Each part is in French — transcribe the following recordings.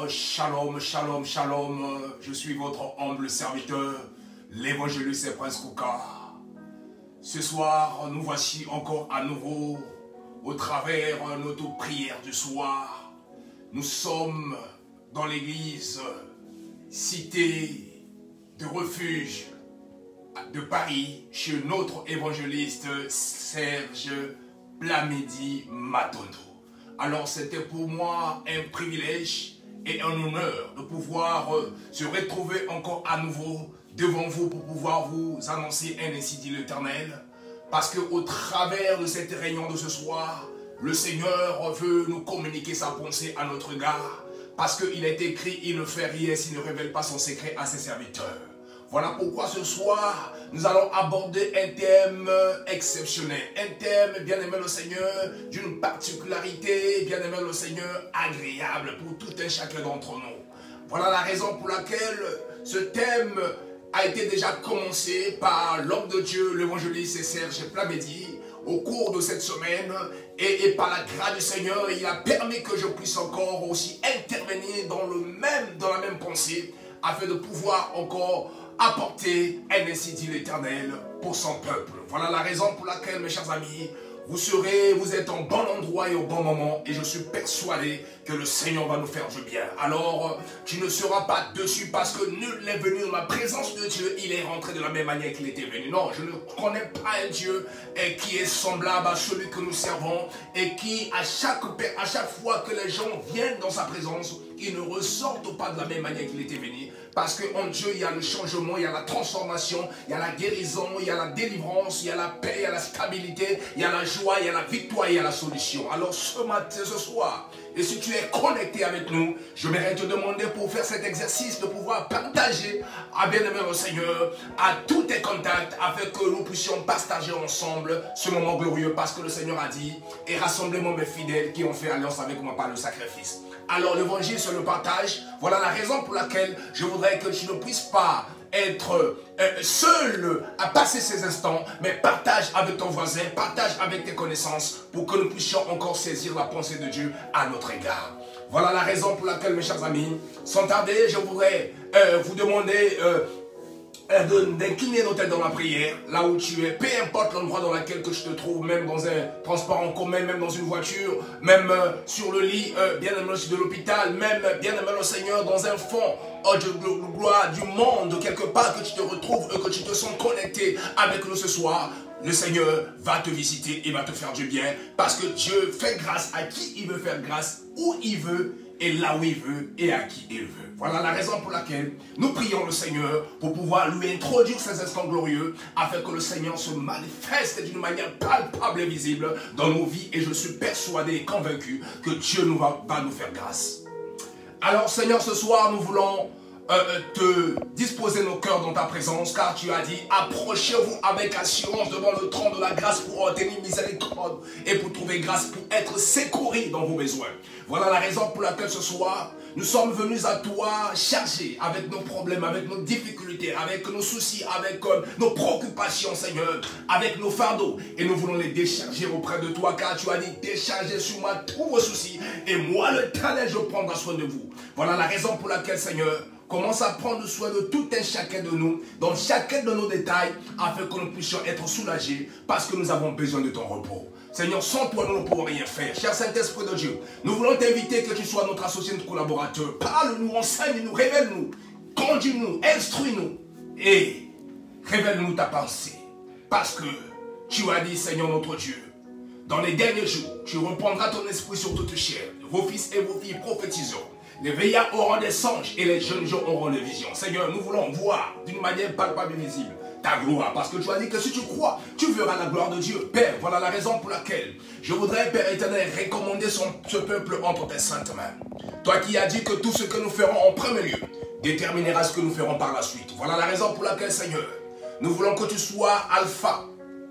Shalom, shalom, shalom. Je suis votre humble serviteur, l'évangéliste Prince Kouka. Ce soir, nous voici encore à nouveau au travers notre prière du soir. Nous sommes dans l'église Cité de Refuge de Paris chez notre évangéliste Serge Plamedi Matondo. Alors c'était pour moi un privilège et un honneur de pouvoir se retrouver encore à nouveau devant vous pour pouvoir vous annoncer un ainsi dit l'Éternel. Parce qu'au travers de cette réunion de ce soir, le Seigneur veut nous communiquer sa pensée à notre égard. Parce qu'il est écrit, il ne fait rien s'il ne révèle pas son secret à ses serviteurs. Voilà pourquoi ce soir, nous allons aborder un thème exceptionnel. Un thème, bien aimé le Seigneur, d'une particularité, bien aimé le Seigneur, agréable pour tout un chacun d'entre nous. Voilà la raison pour laquelle ce thème a été déjà commencé par l'homme de Dieu, l'évangéliste Serge Plamedi, au cours de cette semaine. Et par la grâce du Seigneur, il a permis que je puisse encore aussi intervenir dans la même pensée, afin de pouvoir encore apporter un ainsi dit l'Éternel pour son peuple. Voilà la raison pour laquelle, mes chers amis, vous êtes en bon endroit et au bon moment, et je suis persuadé que le Seigneur va nous faire du bien. Alors, tu ne seras pas dessus parce que nul n'est venu dans la présence de Dieu, il est rentré de la même manière qu'il était venu. Non, je ne connais pas un Dieu qui est semblable à celui que nous servons et qui, à chaque fois que les gens viennent dans sa présence, ils ne ressortent pas de la même manière qu'il était venu. Parce qu'en Dieu, il y a le changement, il y a la transformation, il y a la guérison, il y a la délivrance, il y a la paix, il y a la stabilité, il y a la joie, il y a la victoire, il y a la solution. Alors ce matin, ce soir, et si tu es connecté avec nous, je voudrais te demander pour faire cet exercice de pouvoir partager à bien-aimé le Seigneur, à tous tes contacts, afin que nous puissions partager ensemble ce moment glorieux. Parce que le Seigneur a dit, et rassemblez-moi mes fidèles qui ont fait alliance avec moi par le sacrifice. Alors l'évangile c'est le partage. Voilà la raison pour laquelle je voudrais que tu ne puisses pas être seul à passer ces instants, mais partage avec ton voisin, partage avec tes connaissances pour que nous puissions encore saisir la pensée de Dieu à notre égard. Voilà la raison pour laquelle, mes chers amis, sans tarder, je voudrais vous demander d'incliner nos têtes dans la prière, là où tu es, peu importe l'endroit dans lequel que je te trouve, même dans un transport en commun, même dans une voiture, même sur le lit, bien aimé de l'hôpital, même bien aimé le Seigneur, dans un fond de gloire du monde, quelque part que tu te retrouves et que tu te sens connecté avec nous ce soir. Le Seigneur va te visiter et va te faire du bien, parce que Dieu fait grâce à qui il veut faire grâce, où il veut, et là où il veut et à qui il veut. Voilà la raison pour laquelle nous prions le Seigneur pour pouvoir lui introduire ces instants glorieux, afin que le Seigneur se manifeste d'une manière palpable et visible dans nos vies. Et je suis persuadé et convaincu que Dieu va nous faire grâce. Alors Seigneur, ce soir nous voulons te disposer nos cœurs dans ta présence, car tu as dit, approchez-vous avec assurance devant le trône de la grâce pour obtenir miséricorde et pour trouver grâce pour être secouru dans vos besoins. Voilà la raison pour laquelle ce soir, nous sommes venus à toi chargés avec nos problèmes, avec nos difficultés, avec nos soucis, avec nos préoccupations, Seigneur, avec nos fardeaux. Et nous voulons les décharger auprès de toi, car tu as dit, déchargez sur moi tous vos soucis, et moi, l'Éternel, je prendrai soin de vous. Voilà la raison pour laquelle, Seigneur, commence à prendre soin de tout un chacun de nous, dans chacun de nos détails, afin que nous puissions être soulagés, parce que nous avons besoin de ton repos. Seigneur, sans toi, nous ne pouvons rien faire. Cher Saint-Esprit de Dieu, nous voulons t'inviter que tu sois notre associé, notre collaborateur. Parle-nous, enseigne-nous, révèle-nous, conduis-nous, instruis-nous et révèle-nous ta pensée. Parce que tu as dit, Seigneur notre Dieu, dans les derniers jours, tu reprendras ton esprit sur toute chair. Vos fils et vos filles prophétiseront. Les veillards auront des songes et les jeunes gens auront des visions. Seigneur, nous voulons voir d'une manière palpable et visible ta gloire. Parce que tu as dit que si tu crois, tu verras la gloire de Dieu. Père, voilà la raison pour laquelle je voudrais, Père éternel, recommander ce peuple entre tes saintes mains. Toi qui as dit que tout ce que nous ferons en premier lieu déterminera ce que nous ferons par la suite. Voilà la raison pour laquelle, Seigneur, nous voulons que tu sois Alpha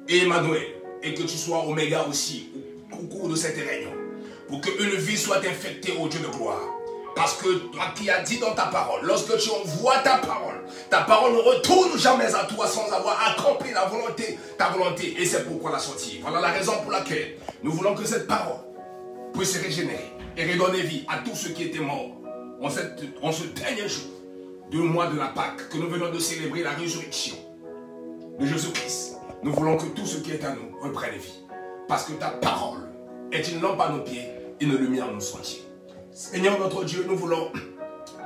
et Emmanuel, et que tu sois Oméga aussi au cours de cette réunion, pour qu'une vie soit infectée au Dieu de gloire. Parce que toi qui as dit dans ta parole, lorsque tu envoies ta parole ne retourne jamais à toi sans avoir accompli ta volonté. Et c'est pourquoi la sortie. Voilà la raison pour laquelle nous voulons que cette parole puisse se régénérer et redonner vie à tous ceux qui étaient morts en ce dernier jour du mois de la Pâque, que nous venons de célébrer la résurrection de Jésus-Christ, nous voulons que tout ce qui est à nous reprenne vie. Parce que ta parole est une lampe à nos pieds et une lumière à nos sentiers. Seigneur notre Dieu, nous voulons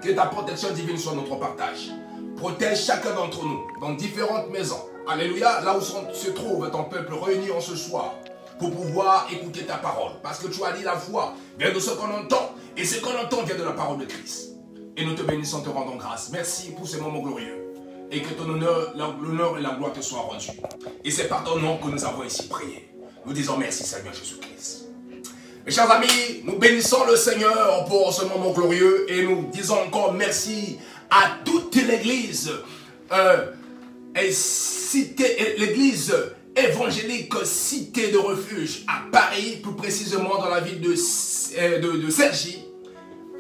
que ta protection divine soit notre partage. Protège chacun d'entre nous dans différentes maisons. Alléluia, là où se trouve ton peuple réuni en ce soir pour pouvoir écouter ta parole. Parce que tu as dit la foi vient de ce qu'on entend et ce qu'on entend vient de la parole de Christ. Et nous te bénissons, te rendons grâce. Merci pour ces moments glorieux. Et que ton honneur, l'honneur et la gloire te soient rendus. Et c'est par ton nom que nous avons ici prié. Nous disons merci Seigneur Jésus-Christ. Mes chers amis, nous bénissons le Seigneur pour ce moment glorieux. Et nous disons encore merci à toute l'église. L'église évangélique Cité de Refuge à Paris, plus précisément dans la ville de Cergy,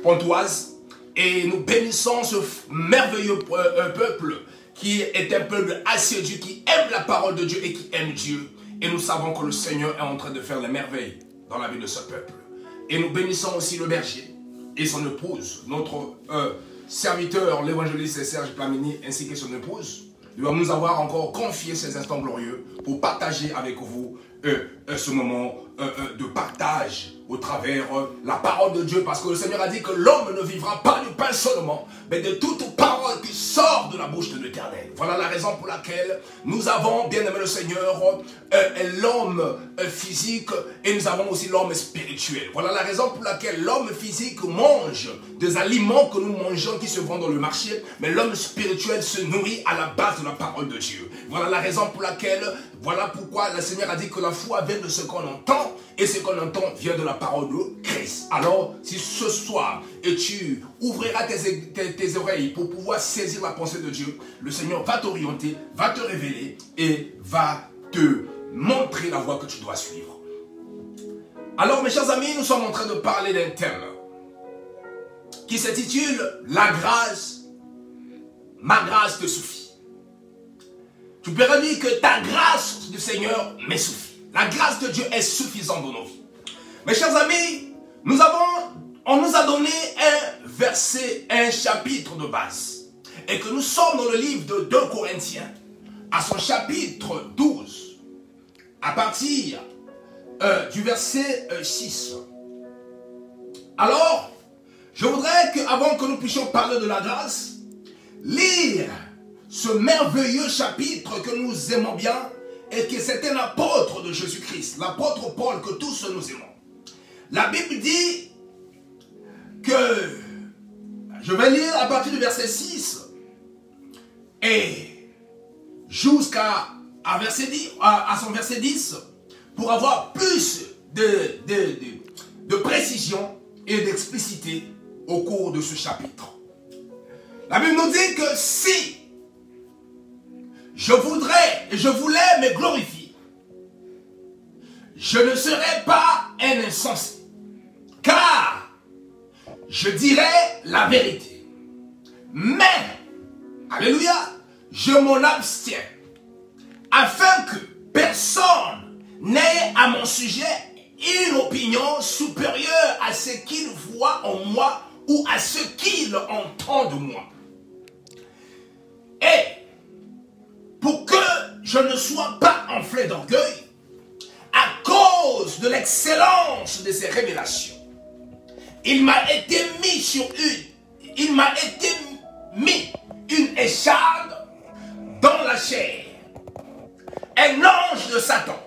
Pontoise. Et nous bénissons ce merveilleux peuple qui est un peuple assidu, qui aime la parole de Dieu et qui aime Dieu. Et nous savons que le Seigneur est en train de faire des merveilles dans la vie de ce peuple. Et nous bénissons aussi le berger et son épouse, notre serviteur, l'évangéliste Serge Plamini, ainsi que son épouse. Il va nous avoir encore confié ces instants glorieux pour partager avec vous ce moment de partage au travers la parole de Dieu. Parce que le Seigneur a dit que l'homme ne vivra pas du pain seulement, mais de toute parole qui sort de la bouche de l'Éternel. Voilà la raison pour laquelle nous avons, bien aimé le Seigneur, l'homme physique et nous avons aussi l'homme spirituel. Voilà la raison pour laquelle l'homme physique mange des aliments que nous mangeons qui se vendent dans le marché, mais l'homme spirituel se nourrit à la base de la parole de Dieu. Voilà la raison pour laquelle, voilà pourquoi le Seigneur a dit que la foi vient de ce qu'on entend et ce qu'on entend vient de la parole de Christ. Alors, si ce soir, et tu ouvriras tes oreilles pour pouvoir saisir la pensée de Dieu, le Seigneur va t'orienter, va te révéler et va te montrer la voie que tu dois suivre. Alors, mes chers amis, nous sommes en train de parler d'un thème qui s'intitule « La grâce, ma grâce te suffit ». Tu peux redire que ta grâce du Seigneur me suffit. La grâce de Dieu est suffisante dans nos vies. Mes chers amis, on nous a donné un verset, un chapitre de base. Et que nous sommes dans le livre de 2 Corinthiens, à son chapitre 12, à partir du verset 6. Alors, je voudrais qu'avant que nous puissions parler de la grâce, lire ce merveilleux chapitre que nous aimons bien et que c'est un apôtre de Jésus-Christ, l'apôtre Paul que tous nous aimons. La Bible dit que, je vais lire à partir du verset 6 et jusqu'à son verset 10 pour avoir plus de précision et d'explicité au cours de ce chapitre. La Bible nous dit que si je voulais me glorifier, je ne serais pas un insensé, car je dirais la vérité. Mais, alléluia, je m'en abstiens, afin que personne n'ait à mon sujet une opinion supérieure à ce qu'il voit en moi ou à ce qu'il entend de moi. Et pour que je ne sois pas enflé d'orgueil à cause de l'excellence de ces révélations, il m'a été mis une écharde dans la chair, un ange de Satan,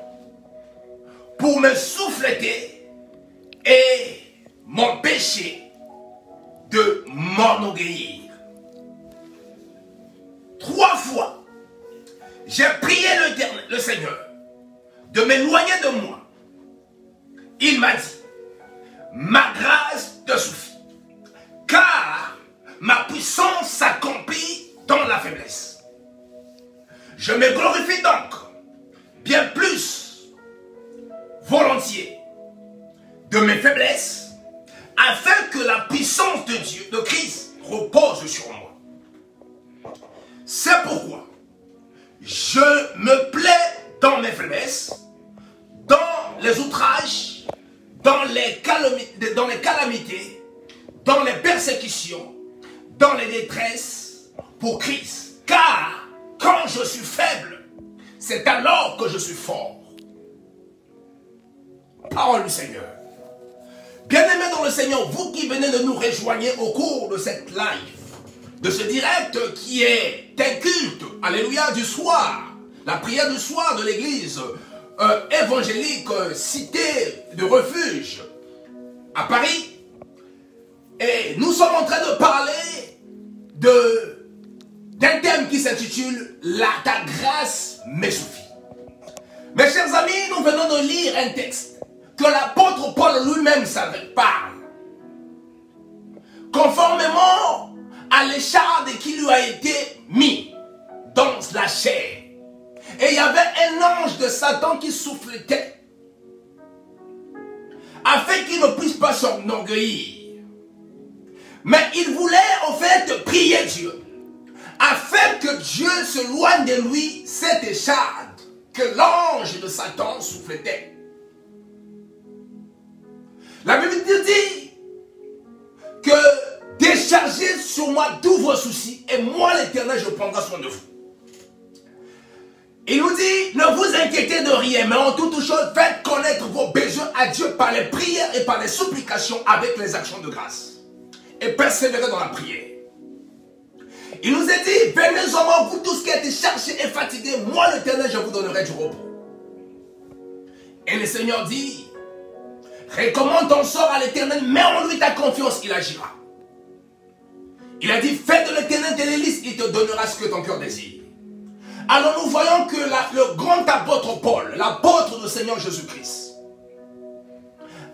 pour me souffleter et m'empêcher de m'enorgueillir. 3 fois, j'ai prié le Seigneur de m'éloigner de moi. Il m'a dit, ma grâce te suffit, car ma puissance s'accomplit dans la faiblesse. Je me glorifie donc bien plus volontiers de mes faiblesses, afin que la puissance de Dieu, de Christ, repose sur moi. C'est pourquoi je me plais dans mes faiblesses, dans les outrages, dans les calamités, dans les persécutions, dans les détresses pour Christ. Car quand je suis faible, c'est alors que je suis fort. Parole du Seigneur. Bien-aimés dans le Seigneur, vous qui venez de nous rejoindre au cours de cette live, de ce direct qui est un culte, alléluia, du soir, la prière du soir de l'église évangélique cité de refuge à Paris. Et nous sommes en train de parler d'un thème qui s'intitule « Ta grâce me suffit ». Mes chers amis, nous venons de lire un texte que l'apôtre Paul lui-même parle. Conformément à l'écharde qui lui a été mis dans la chair. Et il y avait un ange de Satan qui souffletait afin qu'il ne puisse pas s'enorgueillir. Mais il voulait en fait prier Dieu afin que Dieu se loigne de lui cette écharde que l'ange de Satan souffletait. La Bible dit que déchargez sur moi tous vos soucis et moi l'Éternel je prendrai soin de vous. Il nous dit, ne vous inquiétez de rien, mais en toute chose, faites connaître vos besoins à Dieu par les prières et par les supplications avec les actions de grâce. Et persévérez dans la prière. Il nous a dit, venez en moi, vous tous qui êtes chargés et fatigués, moi l'Éternel, je vous donnerai du repos. Et le Seigneur dit, recommande ton sort à l'Éternel, mets en lui ta confiance, il agira. Il a dit, fais de l'Éternel tes délices, il te donnera ce que ton cœur désire. Alors nous voyons que le grand apôtre Paul, l'apôtre du Seigneur Jésus-Christ,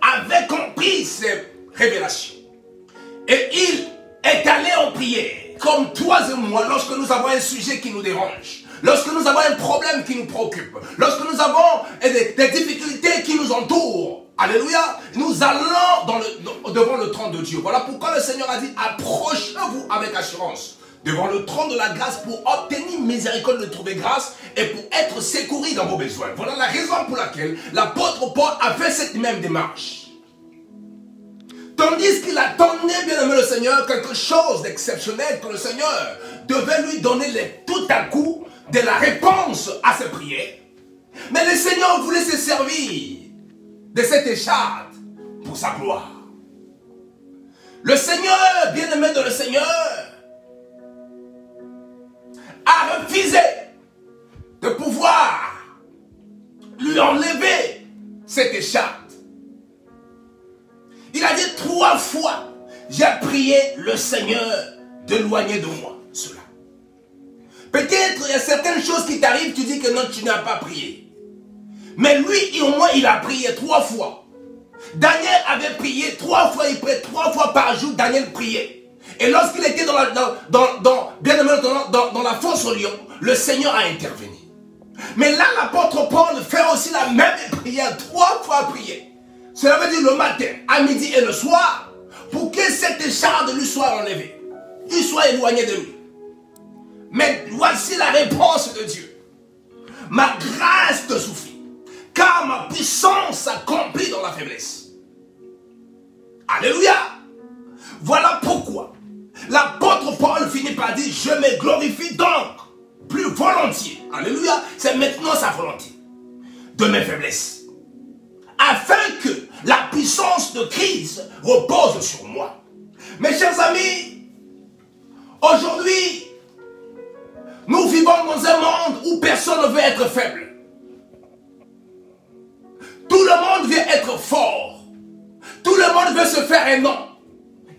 avait compris ces révélations. Et il est allé en prière, comme toi et moi, lorsque nous avons un sujet qui nous dérange, lorsque nous avons un problème qui nous préoccupe, lorsque nous avons des difficultés qui nous entourent. Alléluia, nous allons devant le trône de Dieu. Voilà pourquoi le Seigneur a dit, approchez-vous avec assurance devant le trône de la grâce pour obtenir miséricorde de trouver grâce et pour être secouru dans vos besoins. Voilà la raison pour laquelle l'apôtre Paul a fait cette même démarche. Tandis qu'il attendait, bien aimé le Seigneur, quelque chose d'exceptionnel que le Seigneur devait lui donner tout à coup de la réponse à ses prières. Mais le Seigneur voulait se servir de cette écharde pour sa gloire. Le Seigneur, bien aimé de le Seigneur, a refusé de pouvoir lui enlever cette écharde. Il a dit 3 fois, j'ai prié le Seigneur d'éloigner de moi cela. Peut-être il y a certaines choses qui t'arrivent, tu dis que non, tu n'as pas prié. Mais lui, au moins, il a prié 3 fois. Daniel avait prié 3 fois, il priait 3 fois par jour, Daniel priait. Et lorsqu'il était dans la fosse au lion, le Seigneur a intervenu. Mais là, l'apôtre Paul fait aussi la même prière, 3 fois prier. Cela veut dire le matin, à midi et le soir, pour que cette écharde lui soit enlevée. Il soit éloigné de lui. Mais voici la réponse de Dieu. Ma grâce te suffit, car ma puissance s'accomplit dans la faiblesse. Alléluia. Voilà pourquoi l'apôtre Paul finit par dire, je me glorifie donc plus volontiers. Alléluia. C'est maintenant sa volonté de mes faiblesses. Afin que la puissance de Christ repose sur moi. Mes chers amis, aujourd'hui, nous vivons dans un monde où personne ne veut être faible. Tout le monde veut être fort. Tout le monde veut se faire un nom.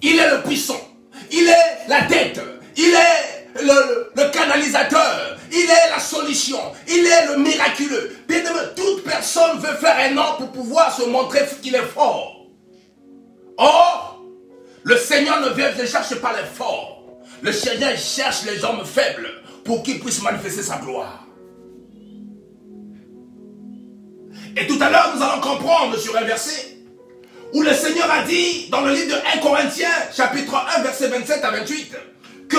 Il est le puissant. Il est la tête. Il est le canalisateur. Il est la solution. Il est le miraculeux. Bien aimé, toute personne veut faire un nom pour pouvoir se montrer qu'il est fort. Or, le Seigneur ne cherche pas les forts. Le Seigneur cherche les hommes faibles pour qu'ils puissent manifester sa gloire. Et tout à l'heure, nous allons comprendre sur un verset où le Seigneur a dit dans le livre de 1 Corinthiens, chapitre 1, verset 27 à 28, que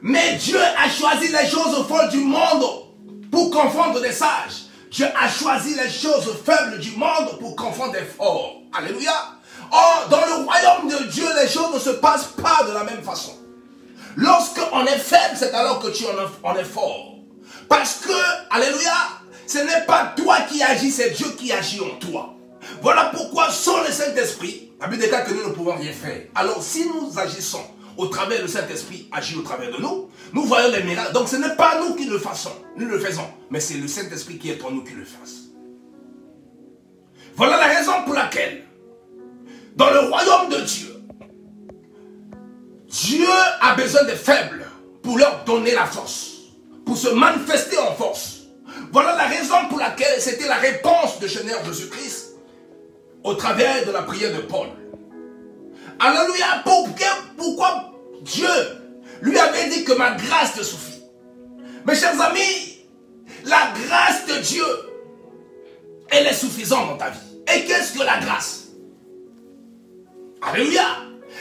mais Dieu a choisi les choses folles du monde pour confondre des sages. Dieu a choisi les choses faibles du monde pour confondre des forts. Alléluia. Or, dans le royaume de Dieu, les choses ne se passent pas de la même façon. Lorsqu'on est faible, c'est alors que tu en es fort. Parce que, alléluia, ce n'est pas toi qui agis, c'est Dieu qui agit en toi. Voilà pourquoi, sans le Saint-Esprit, la Bible déclare que nous ne pouvons rien faire. Alors, si nous agissons au travers du Saint-Esprit, agit au travers de nous, nous voyons les miracles. Donc, ce n'est pas nous qui le faisons, mais c'est le Saint-Esprit qui est en nous qui le fasse. Voilà la raison pour laquelle, dans le royaume de Dieu, Dieu a besoin des faibles pour leur donner la force, pour se manifester en force. Voilà la raison pour laquelle c'était la réponse de Seigneur Jésus-Christ au travers de la prière de Paul. Alléluia, pourquoi Dieu lui avait dit que ma grâce te suffit. Mes chers amis, la grâce de Dieu, elle est suffisante dans ta vie. Et qu'est-ce que la grâce? Alléluia.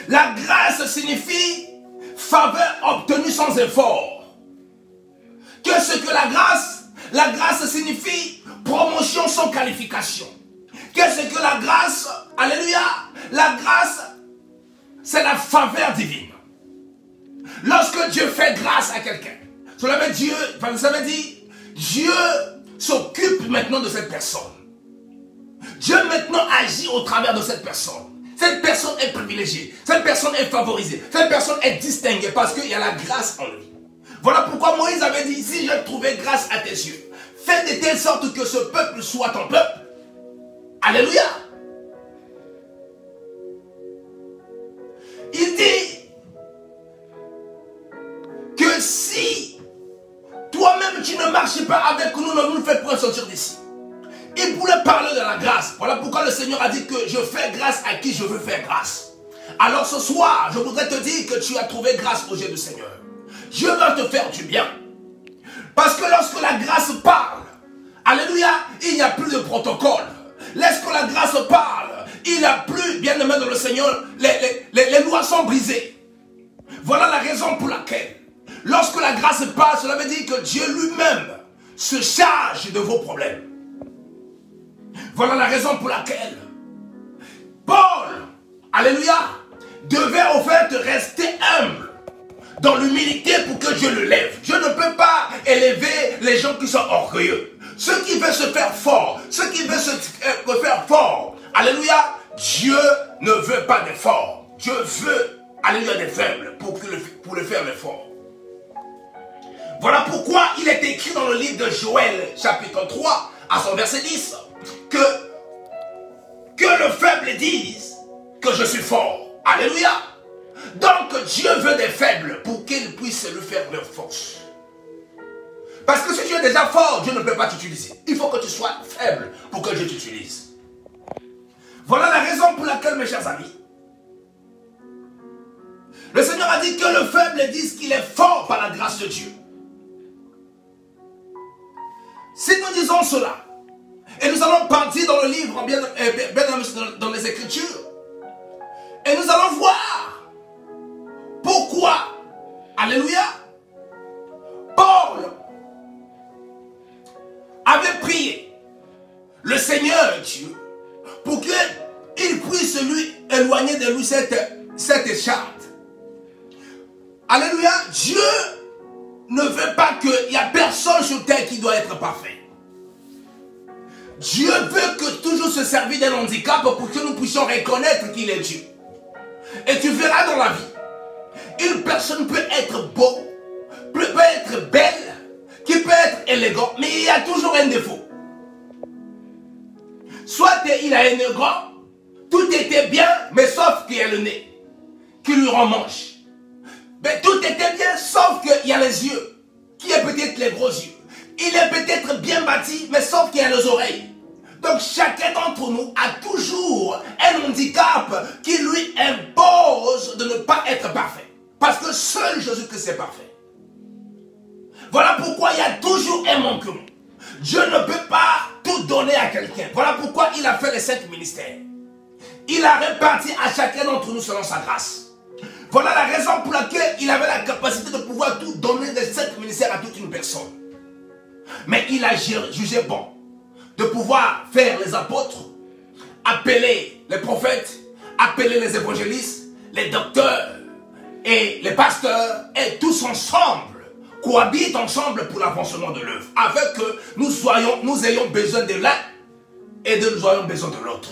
La grâce signifie faveur obtenue sans effort. Qu'est-ce que la grâce? La grâce signifie promotion sans qualification. Qu'est-ce que la grâce? Alléluia. La grâce, c'est la faveur divine. Lorsque Dieu fait grâce à quelqu'un, cela veut dire, Dieu s'occupe maintenant de cette personne. Dieu maintenant agit au travers de cette personne. Cette personne est privilégiée. Cette personne est favorisée. Cette personne est distinguée parce qu'il y a la grâce en lui. Voilà pourquoi Moïse avait dit, si j'ai trouvé grâce à tes yeux, fais de telle sorte que ce peuple soit ton peuple. Alléluia. Il dit que si toi-même tu ne marches pas avec nous, ne nous fais point sortir d'ici. Il voulait parler de la grâce. Voilà pourquoi le Seigneur a dit que je fais grâce à qui je veux faire grâce. Alors ce soir, je voudrais te dire que tu as trouvé grâce aux yeux du Seigneur. Dieu va te faire du bien. Parce que lorsque la grâce parle, alléluia, il n'y a plus de protocole. Lorsque la grâce parle, il n'y a plus, bien aimé dans le Seigneur, les lois sont brisées. Voilà la raison pour laquelle, lorsque la grâce parle, cela veut dire que Dieu lui-même se charge de vos problèmes. Voilà la raison pour laquelle Paul, alléluia, devait au fait rester humble dans l'humilité pour que Dieu le lève. Je ne peux pas élever les gens qui sont orgueilleux. Ceux qui veulent se faire fort, ceux qui veulent se faire fort, alléluia, Dieu ne veut pas des forts. Dieu veut, alléluia, des faibles pour le faire les forts. Voilà pourquoi il est écrit dans le livre de Joël, chapitre 3, à son verset 10, que le faible dise que je suis fort. Alléluia. Donc Dieu veut des faibles pour qu'ils puissent lui faire leur force. Parce que si tu es déjà fort, Dieu ne peut pas t'utiliser. Il faut que tu sois faible pour que Dieu t'utilise. Voilà la raison pour laquelle, mes chers amis, le Seigneur a dit que le faible dise qu'il est fort par la grâce de Dieu. Si nous disons cela, et nous allons partir dans le livre, bien dans les Écritures, et nous allons voir pourquoi, alléluia, Paul avait prié le Seigneur Dieu pour qu'il puisse lui éloigner de lui cette écharpe. Alléluia, Dieu ne veut pas qu'il y ait personne sur terre qui doit être parfait. Dieu veut que toujours se servir d'un handicap pour que nous puissions reconnaître qu'il est Dieu. Et tu verras dans la vie, une personne peut être beau, peut être belle, qui peut être élégant, mais il y a toujours un défaut. Soit il a un nez grand, tout était bien, mais sauf qu'il y a le nez, qui lui rend manche. Mais tout était bien, sauf qu'il y a les yeux, qui est peut-être les gros yeux. Il est peut-être bien bâti, mais sauf qu'il y a les oreilles. Donc chacun d'entre nous a toujours un handicap qui lui impose de ne pas être parfait. Parce que seul Jésus-Christ est parfait. Voilà pourquoi il y a toujours un manquement. Dieu ne peut pas tout donner à quelqu'un. Voilà pourquoi il a fait les 5 ministères. Il a réparti à chacun d'entre nous selon sa grâce. Voilà la raison pour laquelle il avait la capacité de pouvoir tout donner des 5 ministères à toute une personne. Mais il a jugé bon de pouvoir faire les apôtres, appeler les prophètes, appeler les évangélistes, les docteurs et les pasteurs, et tous ensemble, cohabitent ensemble pour l'avancement de l'œuvre, afin que nous ayons besoin de l'un et nous ayons besoin de l'autre.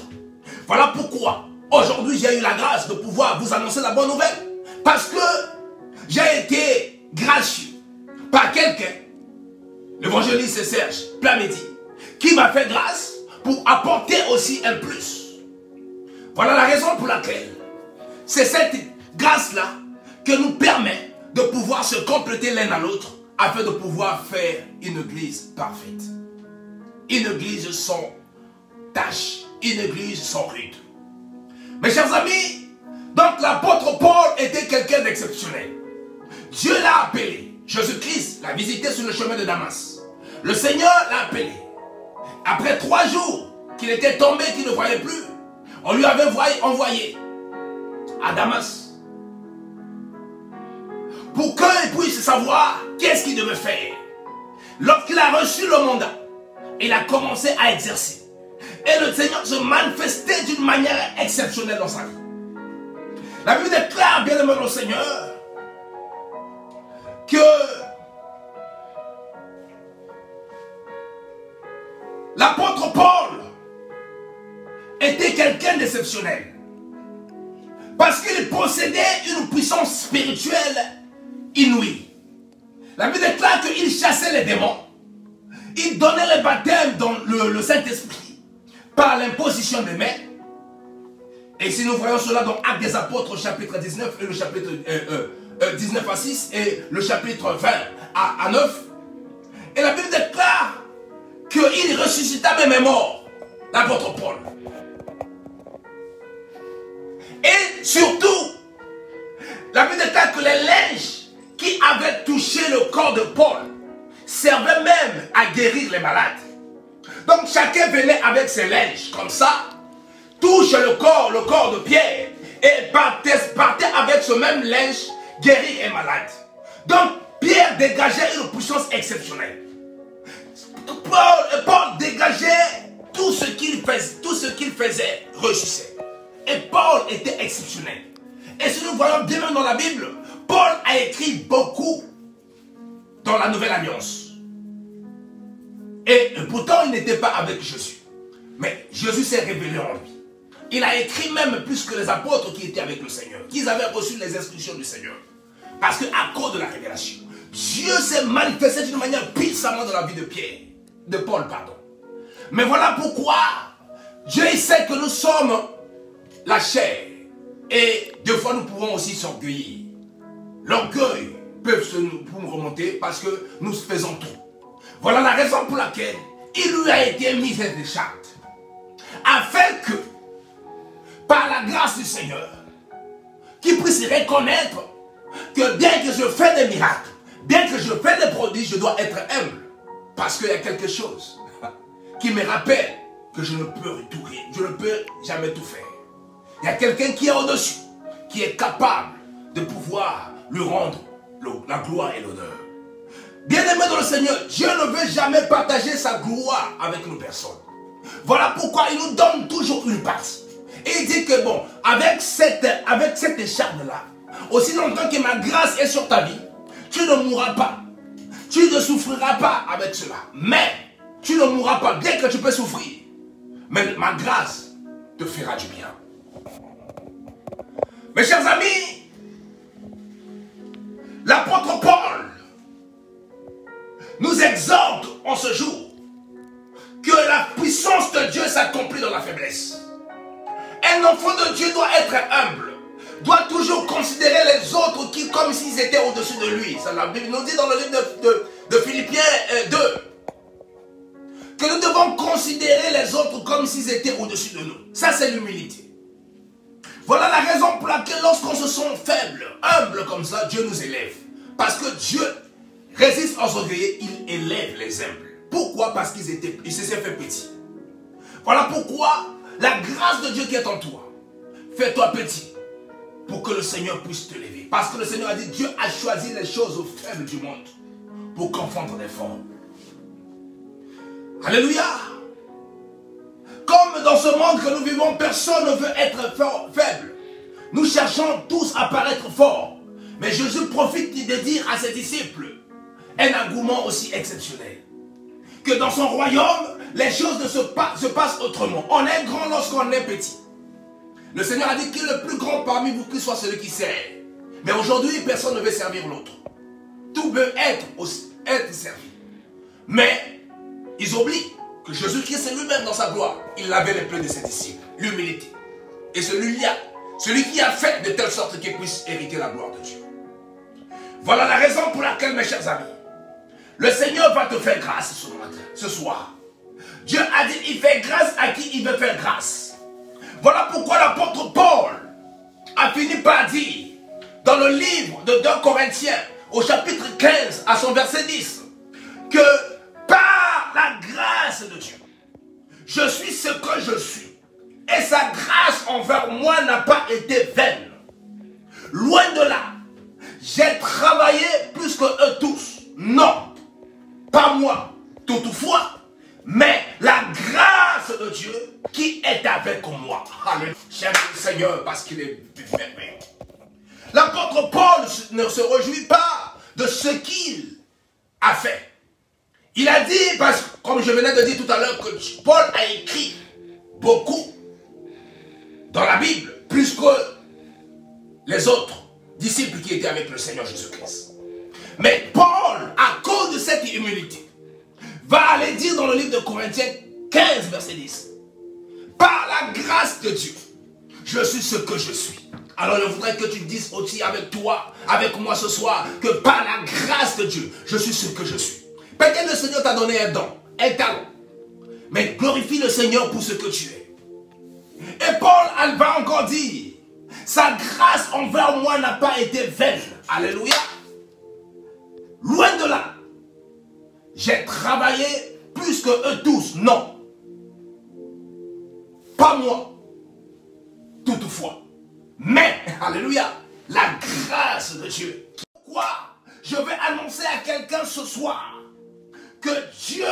Voilà pourquoi aujourd'hui j'ai eu la grâce de pouvoir vous annoncer la bonne nouvelle. Parce que j'ai été gracieux par quelqu'un, l'évangéliste Serge Plamedi, qui m'a fait grâce pour apporter aussi un plus. Voilà la raison pour laquelle c'est cette grâce-là que nous permet de pouvoir se compléter l'un à l'autre afin de pouvoir faire une église parfaite. Une église sans tâche, une église sans ride. Mes chers amis, donc l'apôtre Paul était quelqu'un d'exceptionnel. Dieu l'a appelé. Jésus-Christ l'a visité sur le chemin de Damas. Le Seigneur l'a appelé. Après 3 jours qu'il était tombé, qu'il ne voyait plus, on lui avait envoyé à Damas pour qu'il puisse savoir qu'est-ce qu'il devait faire. Lorsqu'il a reçu le mandat, il a commencé à exercer. Et le Seigneur se manifestait d'une manière exceptionnelle dans sa vie. La Bible déclare, bien aimé le Seigneur, que l'apôtre Paul était quelqu'un d'exceptionnel. Parce qu'il possédait une puissance spirituelle inouïe. La Bible déclare qu'il chassait les démons. Il donnait le baptême dans le Saint-Esprit par l'imposition des mains. Et si nous voyons cela dans Actes des Apôtres, chapitre 19, et le chapitre 19 à 6 et le chapitre 20 à 9. Et la Bible déclare qu'il ressuscita même mort, l'apôtre Paul. Et surtout, la Bible déclare que les linges qui avaient touché le corps de Paul servaient même à guérir les malades. Donc chacun venait avec ses linges, comme ça, touche le corps de Pierre, et partait avec ce même linge, guéri et malade. Donc Pierre dégageait une puissance exceptionnelle. Paul dégageait tout ce qu'il faisait, réussissait. Et Paul était exceptionnel. Et si nous voyons bien même dans la Bible, Paul a écrit beaucoup dans la Nouvelle Alliance. Et pourtant, il n'était pas avec Jésus. Mais Jésus s'est révélé en lui. Il a écrit même plus que les apôtres qui étaient avec le Seigneur, qu'ils avaient reçu les instructions du Seigneur. Parce qu'à cause de la révélation, Dieu s'est manifesté d'une manière puissamment dans la vie de Paul, pardon. Mais voilà pourquoi Dieu sait que nous sommes la chair. Et des fois, nous pouvons aussi s'orgueillir. L'orgueil peut nous remonter parce que nous faisons tout. Voilà la raison pour laquelle il lui a été mis des chartes. Afin que, par la grâce du Seigneur, qu'il puisse reconnaître que bien que je fais des miracles, bien que je fais des prodiges, je dois être humble. Parce qu'il y a quelque chose qui me rappelle que je ne peux tout rien, je ne peux jamais tout faire. Il y a quelqu'un qui est au-dessus, qui est capable de pouvoir lui rendre la gloire et l'honneur. Bien-aimé dans le Seigneur, Dieu ne veut jamais partager sa gloire avec nos personnes. Voilà pourquoi il nous donne toujours une partie. Et il dit que bon, avec cette écharpe-là, aussi longtemps que ma grâce est sur ta vie, tu ne mourras pas. Tu ne souffriras pas avec cela. Mais tu ne mourras pas, bien que tu peux souffrir. Mais ma grâce te fera du bien. Mes chers amis, l'apôtre Paul nous exhorte en ce jour que la puissance de Dieu s'accomplit dans la faiblesse. Un enfant de Dieu doit être humble, doit toujours considérer les autres comme s'ils étaient au-dessus de lui. Ça, la Bible nous dit dans le livre de Philippiens 2 que nous devons considérer les autres comme s'ils étaient au-dessus de nous. Ça, c'est l'humilité. Voilà la raison pour laquelle lorsqu'on se sent faible, humble comme ça, Dieu nous élève. Parce que Dieu résiste aux orgueilleux, il élève les humbles. Pourquoi? Parce qu'ils se sont fait petits. Voilà pourquoi la grâce de Dieu qui est en toi, fais-toi petit pour que le Seigneur puisse te lever. Parce que le Seigneur a dit, Dieu a choisi les choses faibles du monde pour confondre les forts. Alléluia. Comme Comme dans ce monde que nous vivons, personne ne veut être faible. Nous cherchons tous à paraître forts. Mais Jésus profite de dire à ses disciples un argument aussi exceptionnel. Que dans son royaume, les choses ne se passent autrement. On est grand lorsqu'on est petit. Le Seigneur a dit que le plus grand parmi vous qui soit celui qui sert. Mais aujourd'hui, personne ne veut servir l'autre. Tout veut être servi. Mais ils oublient que Jésus-Christ est lui-même dans sa gloire. Il avait les plaies de ses disciples, l'humilité. Et celui qui a fait de telle sorte qu'il puisse hériter la gloire de Dieu. Voilà la raison pour laquelle, mes chers amis, le Seigneur va te faire grâce ce soir. Dieu a dit, il fait grâce à qui il veut faire grâce. Voilà pourquoi l'apôtre Paul a fini par dire, dans le livre de 2 Corinthiens, au chapitre 15, à son verset 10, que par la grâce de Dieu, je suis ce que je suis. Et sa grâce envers moi n'a pas été vaine. Loin de là, j'ai travaillé plus que eux tous. Non, pas moi, toutefois, mais la grâce de Dieu qui est avec moi. Alléluia. J'aime le Seigneur parce qu'il est vivant. L'apôtre Paul ne se réjouit pas de ce qu'il a fait. Il a dit, parce que comme je venais de dire tout à l'heure, que Paul a écrit beaucoup dans la Bible, plus que les autres disciples qui étaient avec le Seigneur Jésus-Christ. Mais Paul, à cause de cette humilité, va aller dire dans le livre de Corinthiens 15, verset 10, par la grâce de Dieu, je suis ce que je suis. Alors je voudrais que tu dises aussi avec toi, avec moi ce soir, que par la grâce de Dieu, je suis ce que je suis. Peut-être le Seigneur t'a donné un don, un talent. Mais glorifie le Seigneur pour ce que tu es. Et Paul, elle va encore dire, sa grâce envers moi n'a pas été vaine. Alléluia. Loin de là. J'ai travaillé plus que eux tous. Non. Pas moi. Toutefois. Mais, alléluia, la grâce de Dieu. Pourquoi je vais annoncer à quelqu'un ce soir que Dieu,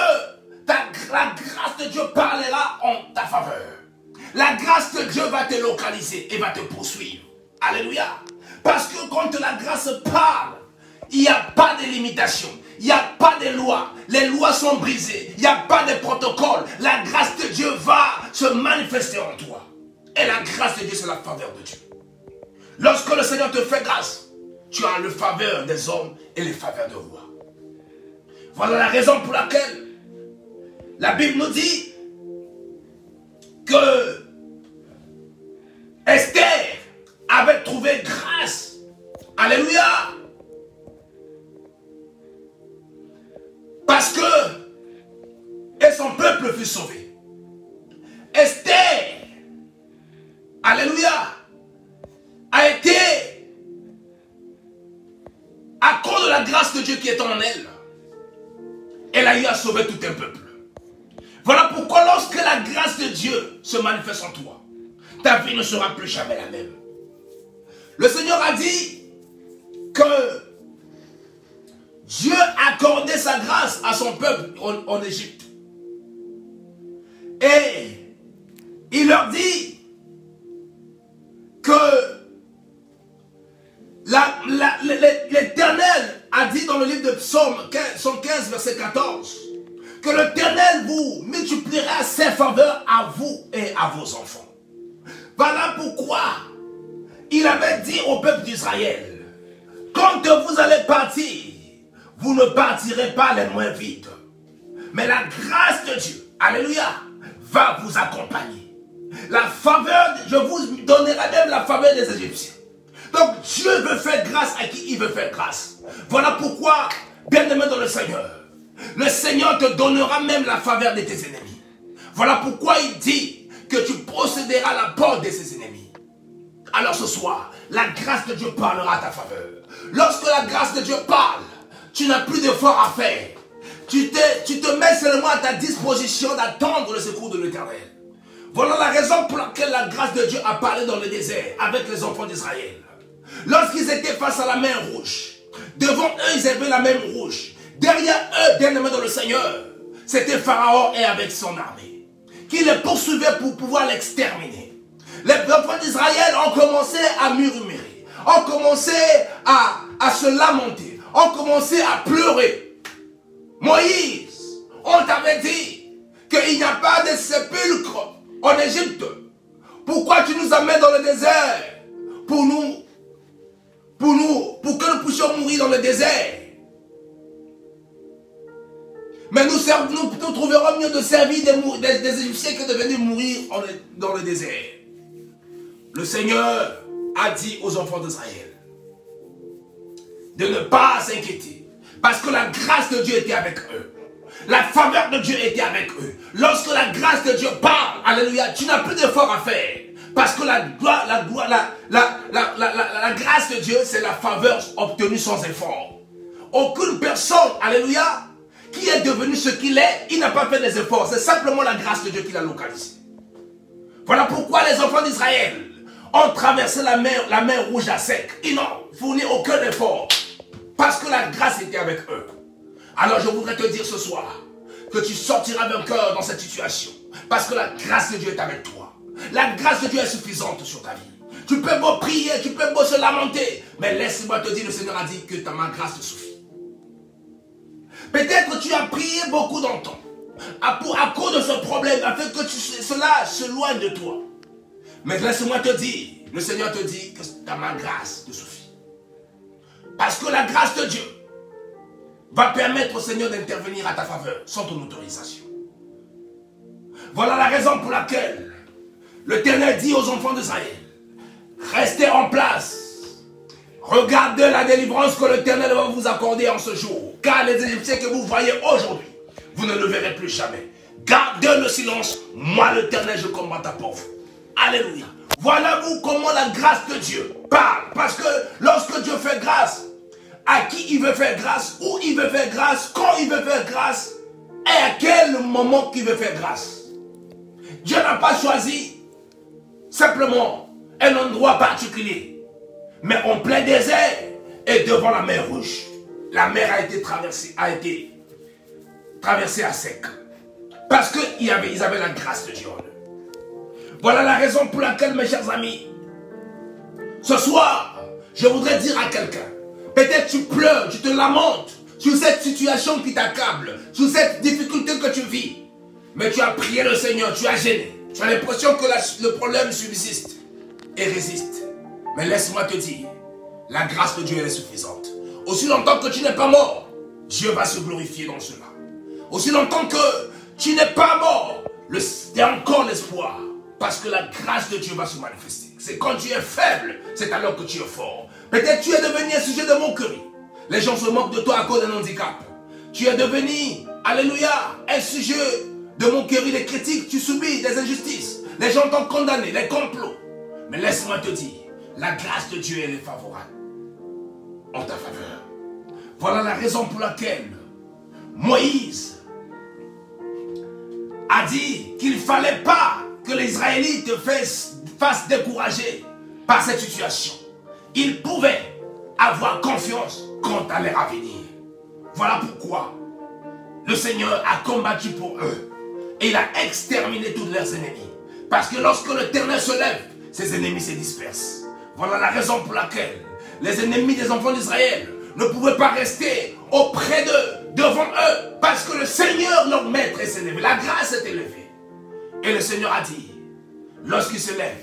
la grâce de Dieu parlera en ta faveur. La grâce de Dieu va te localiser et va te poursuivre. Alléluia. Parce que quand la grâce parle, il n'y a pas de limitation. Il n'y a pas de loi. Les lois sont brisées. Il n'y a pas de protocole. La grâce de Dieu va se manifester en toi. Et la grâce de Dieu, c'est la faveur de Dieu. Lorsque le Seigneur te fait grâce, tu as le faveur des hommes et les faveurs de roi. Voilà la raison pour laquelle la Bible nous dit que Esther avait trouvé grâce. Alléluia. Parce que et son peuple fut sauvé. Esther, alléluia, a été, à cause de la grâce de Dieu qui est en elle, elle a eu à sauver tout un peuple. Voilà pourquoi lorsque la grâce de Dieu se manifeste en toi, ta vie ne sera plus jamais la même. Le Seigneur a dit que Dieu accordait sa grâce à son peuple en Égypte. Et il leur dit que l'Éternel a dit dans le livre de Psaume 115, verset 14, que l'Éternel vous multipliera ses faveurs à vous et à vos enfants. Voilà pourquoi il avait dit au peuple d'Israël, quand vous allez partir, vous ne partirez pas les mains vides. Mais la grâce de Dieu, alléluia, va vous accompagner. La faveur, je vous donnerai même la faveur des Égyptiens. Donc Dieu veut faire grâce à qui il veut faire grâce. Voilà pourquoi, bien-aimé dans le Seigneur te donnera même la faveur de tes ennemis. Voilà pourquoi il dit que tu posséderas la porte de ses ennemis. Alors ce soir, la grâce de Dieu parlera à ta faveur. Lorsque la grâce de Dieu parle, tu n'as plus d'effort à faire. Tu te mets seulement à ta disposition d'attendre le secours de l'Éternel. Voilà la raison pour laquelle la grâce de Dieu a parlé dans le désert avec les enfants d'Israël. Lorsqu'ils étaient face à la mer rouge, devant eux ils avaient la mer rouge. Derrière eux, bien-aimés dans le Seigneur, c'était Pharaon et avec son armée. qui les poursuivaient pour pouvoir l'exterminer. Les enfants d'Israël ont commencé à murmurer, ont commencé à se lamenter, ont commencé à pleurer. Moïse, on t'avait dit qu'il n'y a pas de sépulcre en Égypte. Pourquoi tu nous amènes dans le désert pour que nous puissions mourir dans le désert? Mais nous trouverons mieux de servir des Égyptiens que de venir mourir dans le désert. Le Seigneur a dit aux enfants d'Israël de ne pas s'inquiéter, parce que la grâce de Dieu était avec eux. La faveur de Dieu était avec eux. Lorsque la grâce de Dieu parle, alléluia, tu n'as plus d'effort à faire. Parce que la grâce de Dieu, c'est la faveur obtenue sans effort. Aucune personne, alléluia, qui est devenu ce qu'il est, il n'a pas fait des efforts. C'est simplement la grâce de Dieu qui l'a localisé. Voilà pourquoi les enfants d'Israël ont traversé la mer Rouge à sec. Ils n'ont fourni aucun effort. Parce que la grâce était avec eux. Alors je voudrais te dire ce soir que tu sortiras vainqueur dans cette situation. Parce que la grâce de Dieu est avec toi. La grâce de Dieu est suffisante sur ta vie. Tu peux beau prier, tu peux beau se lamenter. Mais laisse-moi te dire, le Seigneur a dit que ma grâce te suffit. Peut-être tu as prié beaucoup dans le temps. À cause de ce problème, afin que cela se loigne de toi. Mais laisse-moi te dire, le Seigneur te dit que ma grâce te suffit. Parce que la grâce de Dieu va permettre au Seigneur d'intervenir à ta faveur, sans ton autorisation. Voilà la raison pour laquelle l'Éternel dit aux enfants d'Israël, restez en place. Regardez la délivrance que l'Éternel va vous accorder en ce jour. Car les Égyptiens que vous voyez aujourd'hui, vous ne le verrez plus jamais. Gardez le silence. Moi, l'Éternel, je combattrai pour vous. Alléluia. Voilà vous comment la grâce de Dieu parle. Parce que lorsque Dieu fait grâce, à qui il veut faire grâce, où il veut faire grâce, quand il veut faire grâce, et à quel moment il veut faire grâce. Dieu n'a pas choisi simplement un endroit particulier. Mais en plein désert et devant la mer Rouge, la mer a été traversée à sec. Parce qu'ils avaient la grâce de Dieu en eux. Voilà la raison pour laquelle, mes chers amis, ce soir, je voudrais dire à quelqu'un, peut-être tu pleures, tu te lamentes sur cette situation qui t'accable, sur cette difficulté que tu vis. Mais tu as prié le Seigneur, tu as gêné. Tu as l'impression que le problème subsiste et résiste. Mais laisse-moi te dire, la grâce de Dieu elle est suffisante. Aussi longtemps que tu n'es pas mort, Dieu va se glorifier dans cela. Aussi longtemps que tu n'es pas mort, il y a encore l'espoir. Parce que la grâce de Dieu va se manifester. C'est quand tu es faible, c'est alors que tu es fort. Peut-être tu es devenu un sujet de moquerie. Les gens se moquent de toi à cause d'un handicap. Tu es devenu, alléluia, un sujet de moquerie, des critiques, tu subis des injustices. Les gens t'ont condamné, les complots. Mais laisse-moi te dire, la grâce de Dieu, elle est favorable en ta faveur. Voilà la raison pour laquelle Moïse a dit qu'il ne fallait pas que les Israélites fassent décourager par cette situation. Ils pouvaient avoir confiance quant à leur avenir. Voilà pourquoi le Seigneur a combattu pour eux et il a exterminé tous leurs ennemis. Parce que lorsque l'Éternel se lève, ses ennemis se dispersent. Voilà la raison pour laquelle les ennemis des enfants d'Israël ne pouvaient pas rester auprès d'eux, devant eux, parce que le Seigneur, leur maître, s'est élevé. La grâce est élevée. Et le Seigneur a dit, lorsqu'il se lève,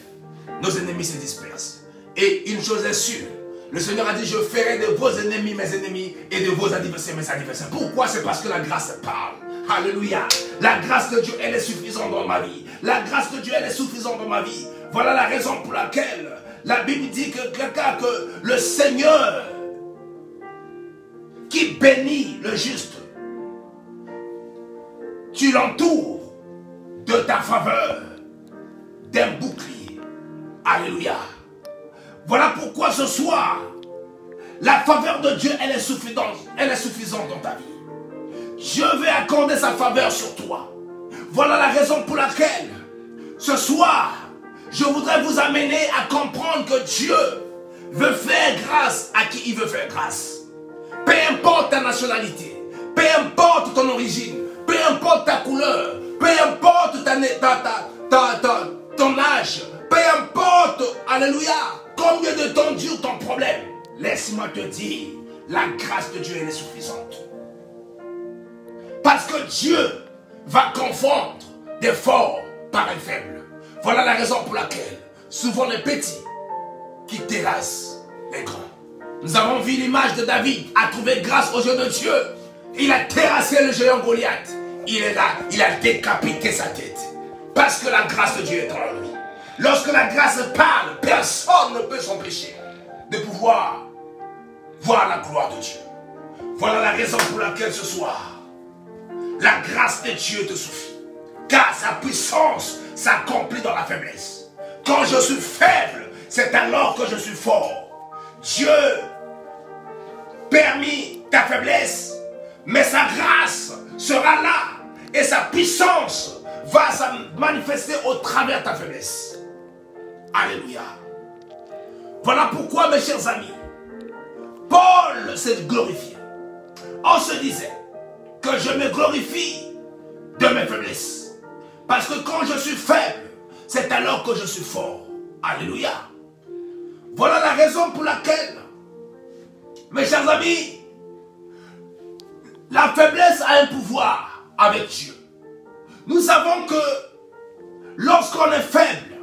nos ennemis se dispersent. Et une chose est sûre, le Seigneur a dit, je ferai de vos ennemis mes ennemis et de vos adversaires mes adversaires. Pourquoi? C'est parce que la grâce parle. Alléluia. La grâce de Dieu, elle est suffisante dans ma vie. La grâce de Dieu, elle est suffisante dans ma vie. Voilà la raison pour laquelle la Bible dit que le Seigneur qui bénit le juste, tu l'entoures de ta faveur, d'un bouclier. Alléluia. Voilà pourquoi ce soir, la faveur de Dieu, elle est suffisante dans ta vie. Dieu veut accorder sa faveur sur toi. Voilà la raison pour laquelle, ce soir, je voudrais vous amener à comprendre que Dieu veut faire grâce à qui il veut faire grâce. Peu importe ta nationalité, peu importe ton origine, peu importe ta couleur, peu importe ton âge, peu importe, alléluia, combien de temps dure ton problème, laisse-moi te dire, la grâce de Dieu elle est suffisante. Parce que Dieu va confondre des forts par les faibles. Voilà la raison pour laquelle souvent les petits qui terrassent les grands. Nous avons vu l'image de David a trouvé grâce aux yeux de Dieu. Il a terrassé le géant Goliath. Il est là, il a décapité sa tête. Parce que la grâce de Dieu est en lui. Lorsque la grâce parle, personne ne peut s'empêcher de pouvoir voir la gloire de Dieu. Voilà la raison pour laquelle ce soir, la grâce de Dieu te suffit. Car sa puissance s'accomplit dans la faiblesse. Quand je suis faible, c'est alors que je suis fort. Dieu permet ta faiblesse, mais sa grâce sera là et sa puissance va se manifester au travers de ta faiblesse. Alléluia. Voilà pourquoi, mes chers amis, Paul s'est glorifié. On se disait que je me glorifie de mes faiblesses. Parce que quand je suis faible, c'est alors que je suis fort. Alléluia. Voilà la raison pour laquelle, mes chers amis, la faiblesse a un pouvoir avec Dieu. Nous savons que lorsqu'on est faible,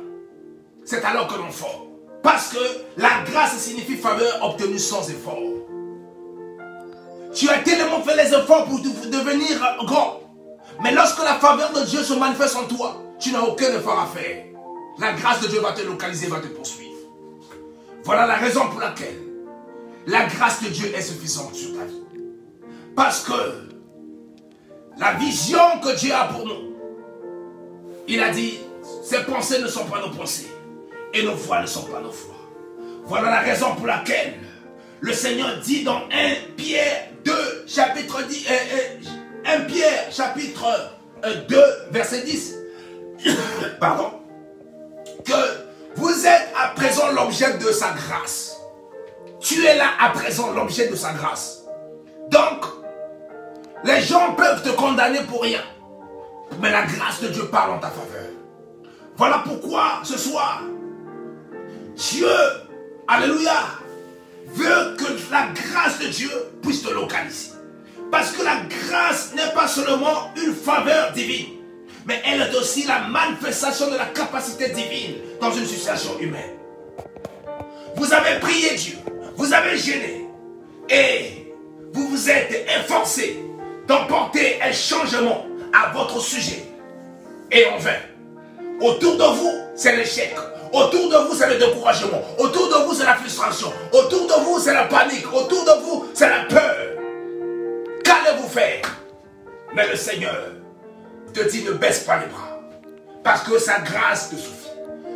c'est alors que l'on est fort. Parce que la grâce signifie faveur obtenue sans effort. Tu as tellement fait les efforts pour devenir grand. Mais lorsque la faveur de Dieu se manifeste en toi, tu n'as aucun effort à faire. La grâce de Dieu va te localiser, va te poursuivre. Voilà la raison pour laquelle la grâce de Dieu est suffisante sur ta vie. Parce que la vision que Dieu a pour nous, il a dit, ses pensées ne sont pas nos pensées et nos voies ne sont pas nos voies. Voilà la raison pour laquelle le Seigneur dit dans 1 Pierre 2, chapitre 10, 1 Pierre, chapitre 2, verset 10, pardon, que vous êtes à présent l'objet de sa grâce. Tu es là à présent l'objet de sa grâce. Donc, les gens peuvent te condamner pour rien. Mais la grâce de Dieu parle en ta faveur. Voilà pourquoi ce soir, Dieu, alléluia, veut que la grâce de Dieu puisse te localiser. Parce que la grâce n'est pas seulement une faveur divine, mais elle est aussi la manifestation de la capacité divine dans une situation humaine. Vous avez prié Dieu, vous avez gêné, et vous vous êtes efforcé d'emporter un changement à votre sujet. Et en vain. Autour de vous, c'est l'échec. Autour de vous, c'est le découragement. Autour de vous, c'est la frustration. Autour de vous, c'est la panique. Autour de vous, c'est la peur. Qu'allez-vous faire? Mais le Seigneur te dit, ne baisse pas les bras. Parce que sa grâce te suffit.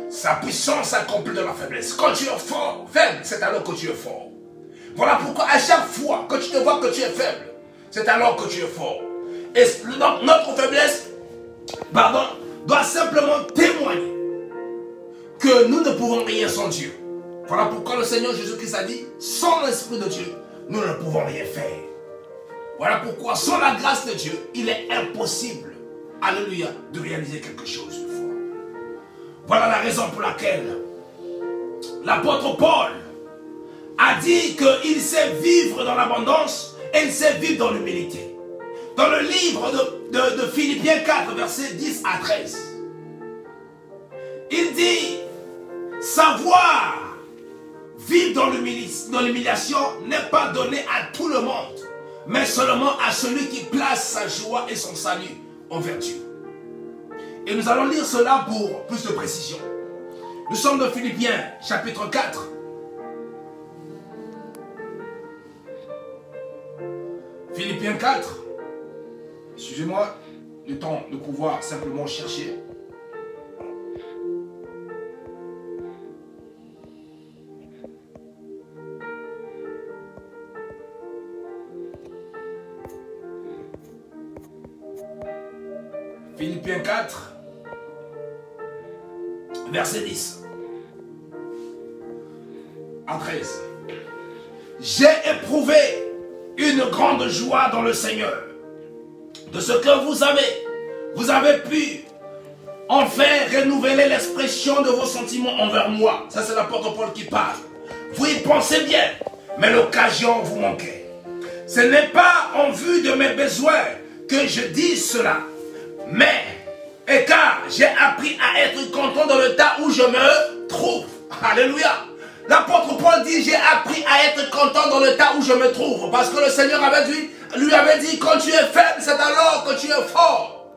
Sa puissance s'accomplit dans la faiblesse. Quand tu es fort, faible, c'est alors que tu es fort. Voilà pourquoi à chaque fois que tu te vois que tu es faible, c'est alors que tu es fort. Et notre faiblesse, pardon, doit simplement témoigner que nous ne pouvons rien sans Dieu. Voilà pourquoi le Seigneur Jésus-Christ a dit, sans l'Esprit de Dieu, nous ne pouvons rien faire. Voilà pourquoi, sans la grâce de Dieu, il est impossible, alléluia, de réaliser quelque chose de fort. Voilà la raison pour laquelle l'apôtre Paul a dit qu'il sait vivre dans l'abondance et il sait vivre dans l'humilité. Dans le livre de Philippiens 4, versets 10 à 13, il dit, savoir vivre dans l'humiliation n'est pas donné à tout le monde, mais seulement à celui qui place sa joie et son salut envers Dieu. Et nous allons lire cela pour plus de précision. Nous sommes dans Philippiens chapitre 4. Philippiens 4. Excusez-moi le temps de pouvoir simplement chercher. Philippiens 4, verset 10 à 13. J'ai éprouvé une grande joie dans le Seigneur, de ce que vous avez vous avez pu enfin renouveler l'expression de vos sentiments envers moi. Ça, c'est l'apôtre Paul qui parle. Vous y pensez bien, mais l'occasion vous manquait. Ce n'est pas en vue de mes besoins que je dis cela, mais car j'ai appris à être content dans l'état où je me trouve. Alléluia. L'apôtre Paul dit, j'ai appris à être content dans l'état où je me trouve. Parce que le Seigneur lui avait dit, quand tu es faible, c'est alors que tu es fort.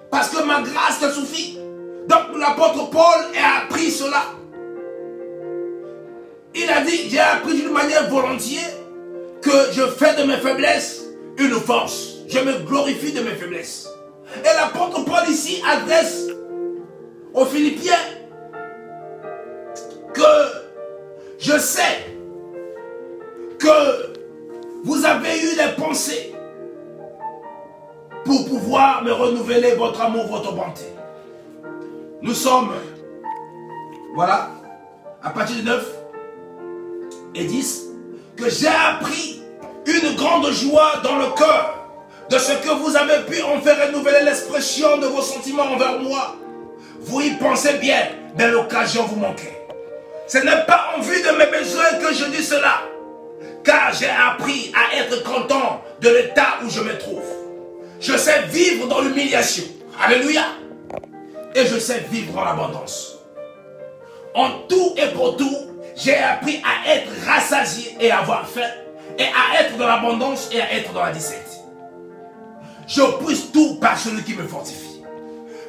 Parce que ma grâce te suffit. Donc l'apôtre Paul a appris cela. Il a dit, j'ai appris d'une manière volontiers que je fais de mes faiblesses une force. Je me glorifie de mes faiblesses. Et l'apôtre Paul ici adresse aux Philippiens que je sais que vous avez eu des pensées pour pouvoir me renouveler votre amour, votre bonté. Nous sommes, voilà, à partir de 9 et 10, que j'ai appris une grande joie dans le cœur de ce que vous avez pu en faire renouveler l'expression de vos sentiments envers moi. Vous y pensez bien, mais l'occasion vous manquait. Ce n'est pas en vue de mes besoins que je dis cela, car j'ai appris à être content de l'état où je me trouve. Je sais vivre dans l'humiliation. Alléluia. Et je sais vivre dans l'abondance. En tout et pour tout, j'ai appris à être rassasié et avoir faim, et à être dans l'abondance et à être dans la disette. Je puisse tout par celui qui me fortifie.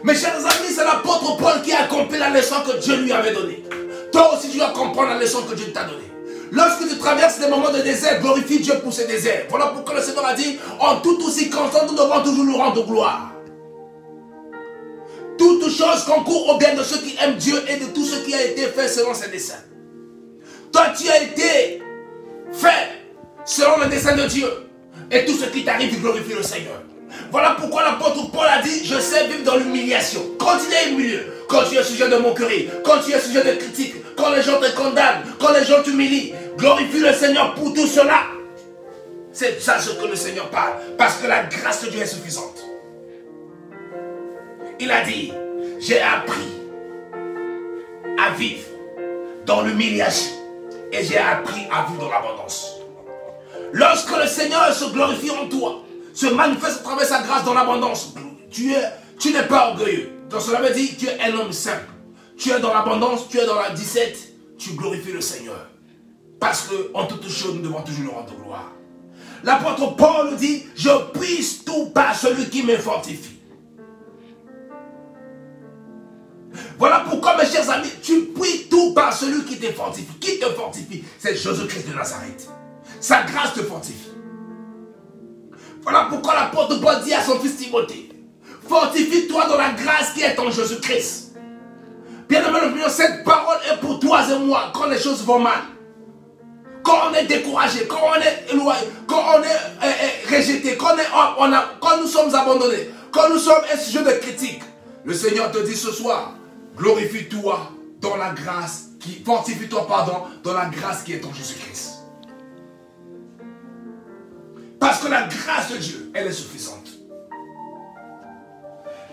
Mes chers amis, c'est l'apôtre Paul qui a accompli la leçon que Dieu lui avait donnée. Toi aussi, tu dois comprendre la leçon que Dieu t'a donnée. Lorsque tu traverses des moments de désert, glorifie Dieu pour ces déserts. Voilà pourquoi le Seigneur a dit, en toute circonstance, nous devons toujours lui rendre gloire. Toute chose concourt au bien de ceux qui aiment Dieu et de tout ce qui a été fait selon ses desseins. Toi, tu as été fait selon le dessein de Dieu. Et tout ce qui t'arrive, glorifie le Seigneur. Voilà pourquoi l'apôtre Paul a dit, je sais vivre dans l'humiliation. Quand il est humilié, quand tu es sujet de moquerie, quand tu es sujet de critique, quand les gens te condamnent, quand les gens t'humilient, glorifie le Seigneur pour tout cela. C'est ça ce que le Seigneur parle, parce que la grâce de Dieu est suffisante. Il a dit, j'ai appris à vivre dans l'humiliation et j'ai appris à vivre dans l'abondance. Lorsque le Seigneur se glorifie en toi, se manifeste à travers sa grâce dans l'abondance, tu n'es pas orgueilleux. Donc cela veut dire que tu es un homme simple. Tu es dans l'abondance, tu es dans la disette, tu glorifies le Seigneur. Parce qu'en toutes choses, nous devons toujours lui rendre gloire. L'apôtre Paul dit, je puisse tout par celui qui me fortifie. Voilà pourquoi, mes chers amis, tu pries tout par celui qui te fortifie. Qui te fortifie? C'est Jésus-Christ de Nazareth. Sa grâce te fortifie. Voilà pourquoi l'apôtre Paul dit à son fils Timothée, fortifie-toi dans la grâce qui est en Jésus-Christ. Bien-aimé, cette parole est pour toi et moi quand les choses vont mal. Quand on est découragé, quand on est éloigné, quand on est rejeté, quand nous sommes abandonnés, quand nous sommes un sujet de critique. Le Seigneur te dit ce soir, glorifie-toi dans la grâce qui, fortifie-toi, dans la grâce qui est en Jésus-Christ. Parce que la grâce de Dieu, elle est suffisante.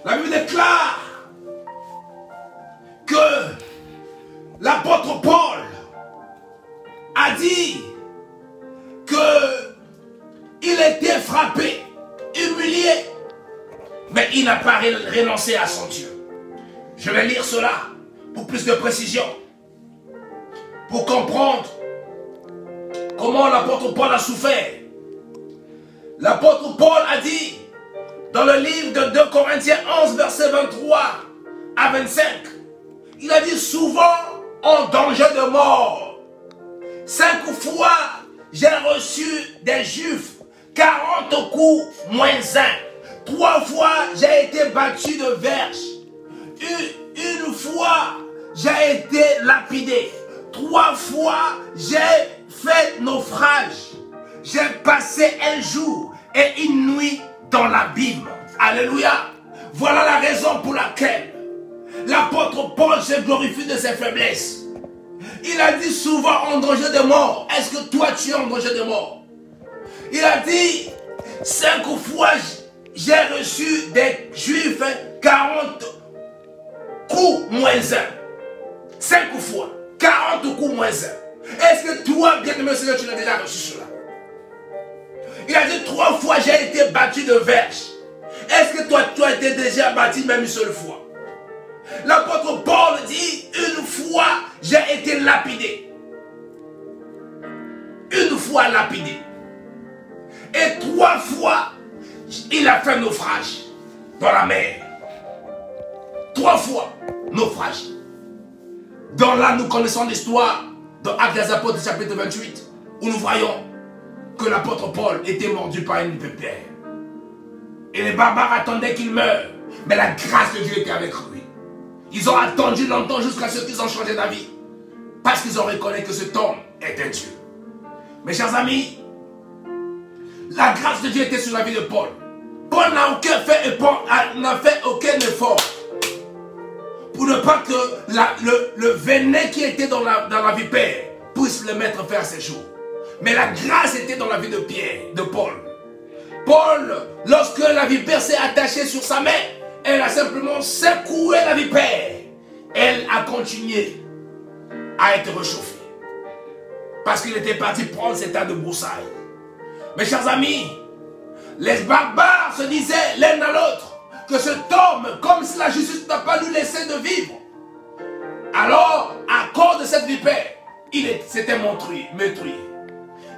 La Bible déclare que l'apôtre Paul a dit qu'il était frappé, humilié, mais il n'a pas renoncé à son Dieu. Je vais lire cela pour plus de précision, pour comprendre comment l'apôtre Paul a souffert. L'apôtre Paul a dit dans le livre de 2 Corinthiens 11, versets 23 à 25, il a dit souvent en danger de mort. 5 fois j'ai reçu des Juifs 40 coups moins 1. 3 fois j'ai été battu de verges. Une fois j'ai été lapidé. 3 fois j'ai fait naufrage. J'ai passé un jour et une nuit dans l'abîme. Alléluia. Voilà la raison pour laquelle l'apôtre Paul se glorifie de ses faiblesses. Il a dit souvent en danger de mort. Est-ce que toi tu es en danger de mort? Il a dit 5 fois j'ai reçu des Juifs 40 coups moins 1. 5 fois. 40 coups moins 1. Est-ce que toi, bien-aimé Seigneur, tu l'as déjà reçu cela? Il a dit 3 fois, j'ai été battu de verge. Est-ce que toi, tu as été déjà battu même une seule fois? L'apôtre Paul dit, une fois, j'ai été lapidé. Une fois lapidé. Et 3 fois, il a fait naufrage dans la mer. 3 fois, naufrage. Dans là, nous connaissons l'histoire dans Actes des Apôtres, chapitre 28, où nous voyons que l'apôtre Paul était mordu par une vipère. Et les barbares attendaient qu'il meure. Mais la grâce de Dieu était avec lui. Ils ont attendu longtemps jusqu'à ce qu'ils ont changé d'avis. Parce qu'ils ont reconnu que cet homme est un Dieu. Mes chers amis, la grâce de Dieu était sur la vie de Paul. Paul n'a fait aucun effort pour ne pas que le venin qui était dans la vipère puisse le mettre à faire ses jours. Mais la grâce était dans la vie de Paul. Paul, lorsque la vipère s'est attachée sur sa main, elle a simplement secoué la vipère. Elle a continué à être réchauffée. Parce qu'il était parti prendre cet tas de broussailles. Mes chers amis, les barbares se disaient l'un à l'autre que cet homme, comme si la justice n'a pas lui laissé de vivre, alors, à cause de cette vipère, il s'était meurtri.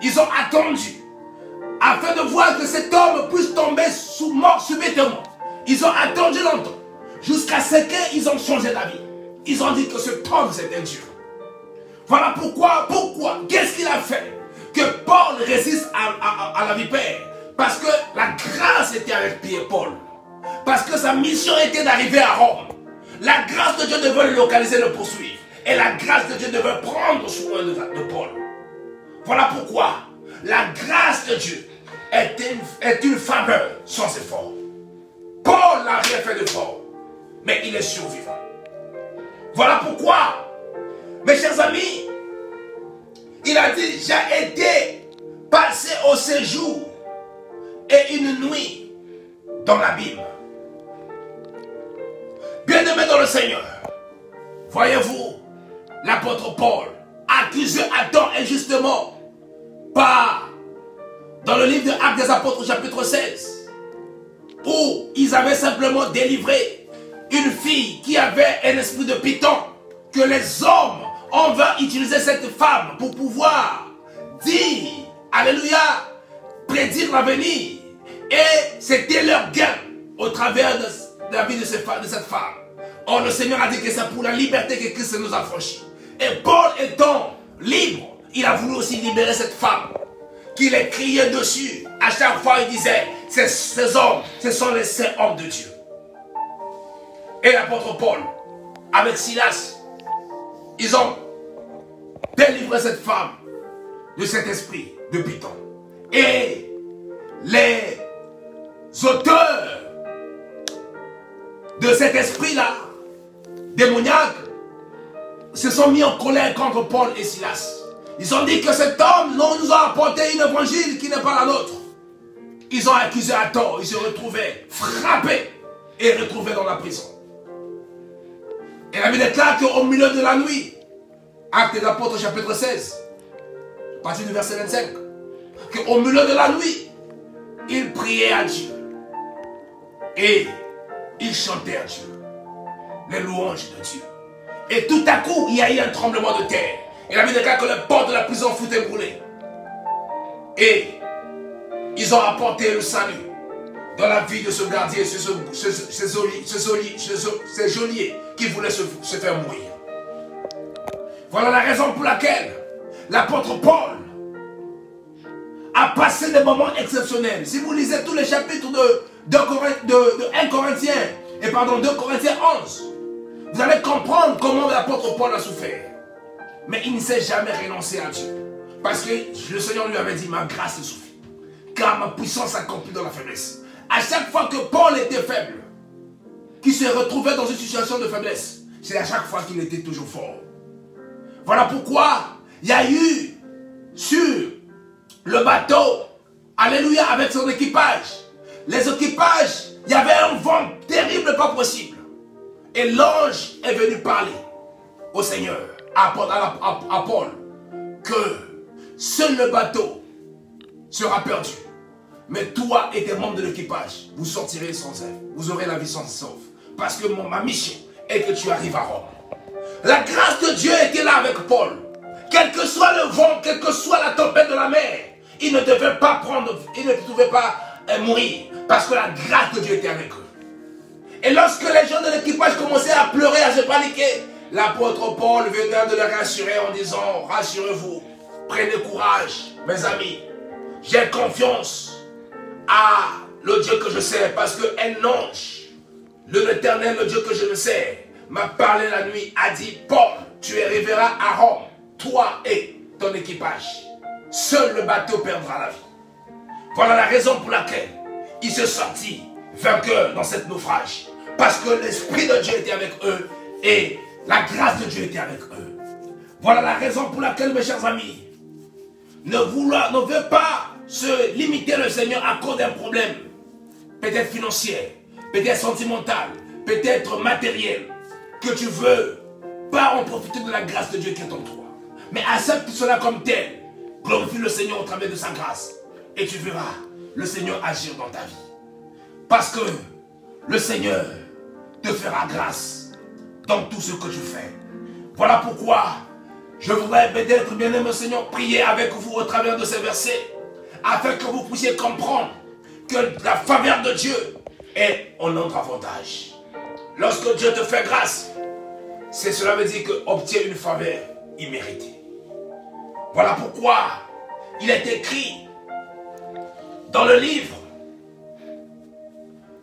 Ils ont attendu afin de voir que cet homme puisse tomber sous mort subitement. Ils ont attendu longtemps, jusqu'à ce qu'ils ont changé d'avis. Ils ont dit que cet homme c'est un Dieu. Voilà pourquoi, qu'est-ce qu'il a fait? Que Paul résiste à la vipère. Parce que la grâce était avec Paul. Parce que sa mission était d'arriver à Rome. La grâce de Dieu devait le localiser, le poursuivre. Et la grâce de Dieu devait prendre soin de Paul. Voilà pourquoi la grâce de Dieu est une faveur sans effort. Paul n'a rien fait d'effort, mais il est survivant. Voilà pourquoi, mes chers amis, il a dit, j'ai été passé au séjour et une nuit dans l'abîme. Bien-aimé dans le Seigneur, voyez-vous, l'apôtre Paul, accusé à tort injustement dans le livre de Actes des Apôtres, chapitre 16, où ils avaient simplement délivré une fille qui avait un esprit de python, que les hommes ont utiliser cette femme pour pouvoir dire, alléluia, prédire l'avenir. Et c'était leur gain au travers de la vie de cette femme. Or, le Seigneur a dit que c'est pour la liberté que Christ nous a franchi. Et Paul étant libre, il a voulu aussi libérer cette femme. Qu'il ait crié dessus. À chaque fois, il disait, ces hommes, ce sont les saints hommes de Dieu. Et l'apôtre Paul, avec Silas, ils ont délivré cette femme de cet esprit de python. Et les auteurs de cet esprit-là, démoniaque, se sont mis en colère contre Paul et Silas. Ils ont dit que cet homme nous a apporté une évangile qui n'est pas la nôtre. Ils ont accusé à tort. Ils se retrouvaient frappés et retrouvés dans la prison. Et la Bible déclare qu'au milieu de la nuit, Actes des Apôtres chapitre 16, à partir du verset 25, qu'au milieu de la nuit, ils priaient à Dieu. Et ils chantaient à Dieu les louanges de Dieu. Et tout à coup, il y a eu un tremblement de terre. Et la Bible déclare que les portes de la prison furent brûlées. Et ils ont apporté le salut dans la vie de ce gardien, ce geôlier qui voulait se faire mourir. Voilà la raison pour laquelle l'apôtre Paul a passé des moments exceptionnels. Si vous lisez tous les chapitres de 1 Corinthiens, 2 Corinthiens 11, vous allez comprendre comment l'apôtre Paul a souffert. Mais il ne s'est jamais renoncé à Dieu. Parce que le Seigneur lui avait dit, ma grâce suffit. Car ma puissance s'accomplit dans la faiblesse. À chaque fois que Paul était faible, qu'il se retrouvait dans une situation de faiblesse, c'est à chaque fois qu'il était toujours fort. Voilà pourquoi il y a eu sur le bateau, alléluia, avec son équipage, les équipages, il y avait un vent terrible, pas possible. Et l'ange est venu parler au Seigneur, à Paul, que seul le bateau sera perdu. Mais toi et tes membres de l'équipage, vous sortirez sans œuvre. Vous aurez la vie sans sauve. Parce que ma mission est que tu arrives à Rome. La grâce de Dieu était là avec Paul. Quel que soit le vent, quelle que soit la tempête de la mer, il ne devait pas mourir. Parce que la grâce de Dieu était avec eux. Et lorsque les gens de l'équipage commençaient à pleurer, à se paniquer, l'apôtre Paul venait de les rassurer en disant, rassurez-vous, prenez courage, mes amis. J'ai confiance à le Dieu que je sais, parce qu'un ange, l'Éternel, le Dieu que je ne sais, m'a parlé la nuit, a dit, Paul, tu arriveras à Rome, toi et ton équipage. Seul le bateau perdra la vie. Voilà la raison pour laquelle il se sortit vainqueur dans cette naufrage. Parce que l'Esprit de Dieu était avec eux et la grâce de Dieu était avec eux. Voilà la raison pour laquelle, mes chers amis, ne veut pas se limiter le Seigneur à cause d'un problème, peut-être financier, peut-être sentimental, peut-être matériel, que tu veux pas en profiter de la grâce de Dieu qui est en toi. Mais accepte cela comme tel, glorifie le Seigneur au travers de sa grâce, et tu verras le Seigneur agir dans ta vie. Parce que le Seigneur te fera grâce dans tout ce que tu fais. Voilà pourquoi je voudrais peut-être, bien-aimé Seigneur, prier avec vous au travers de ces versets, afin que vous puissiez comprendre que la faveur de Dieu est en notre avantage. Lorsque Dieu te fait grâce, cela veut dire que obtient une faveur imméritée. Voilà pourquoi il est écrit dans le livre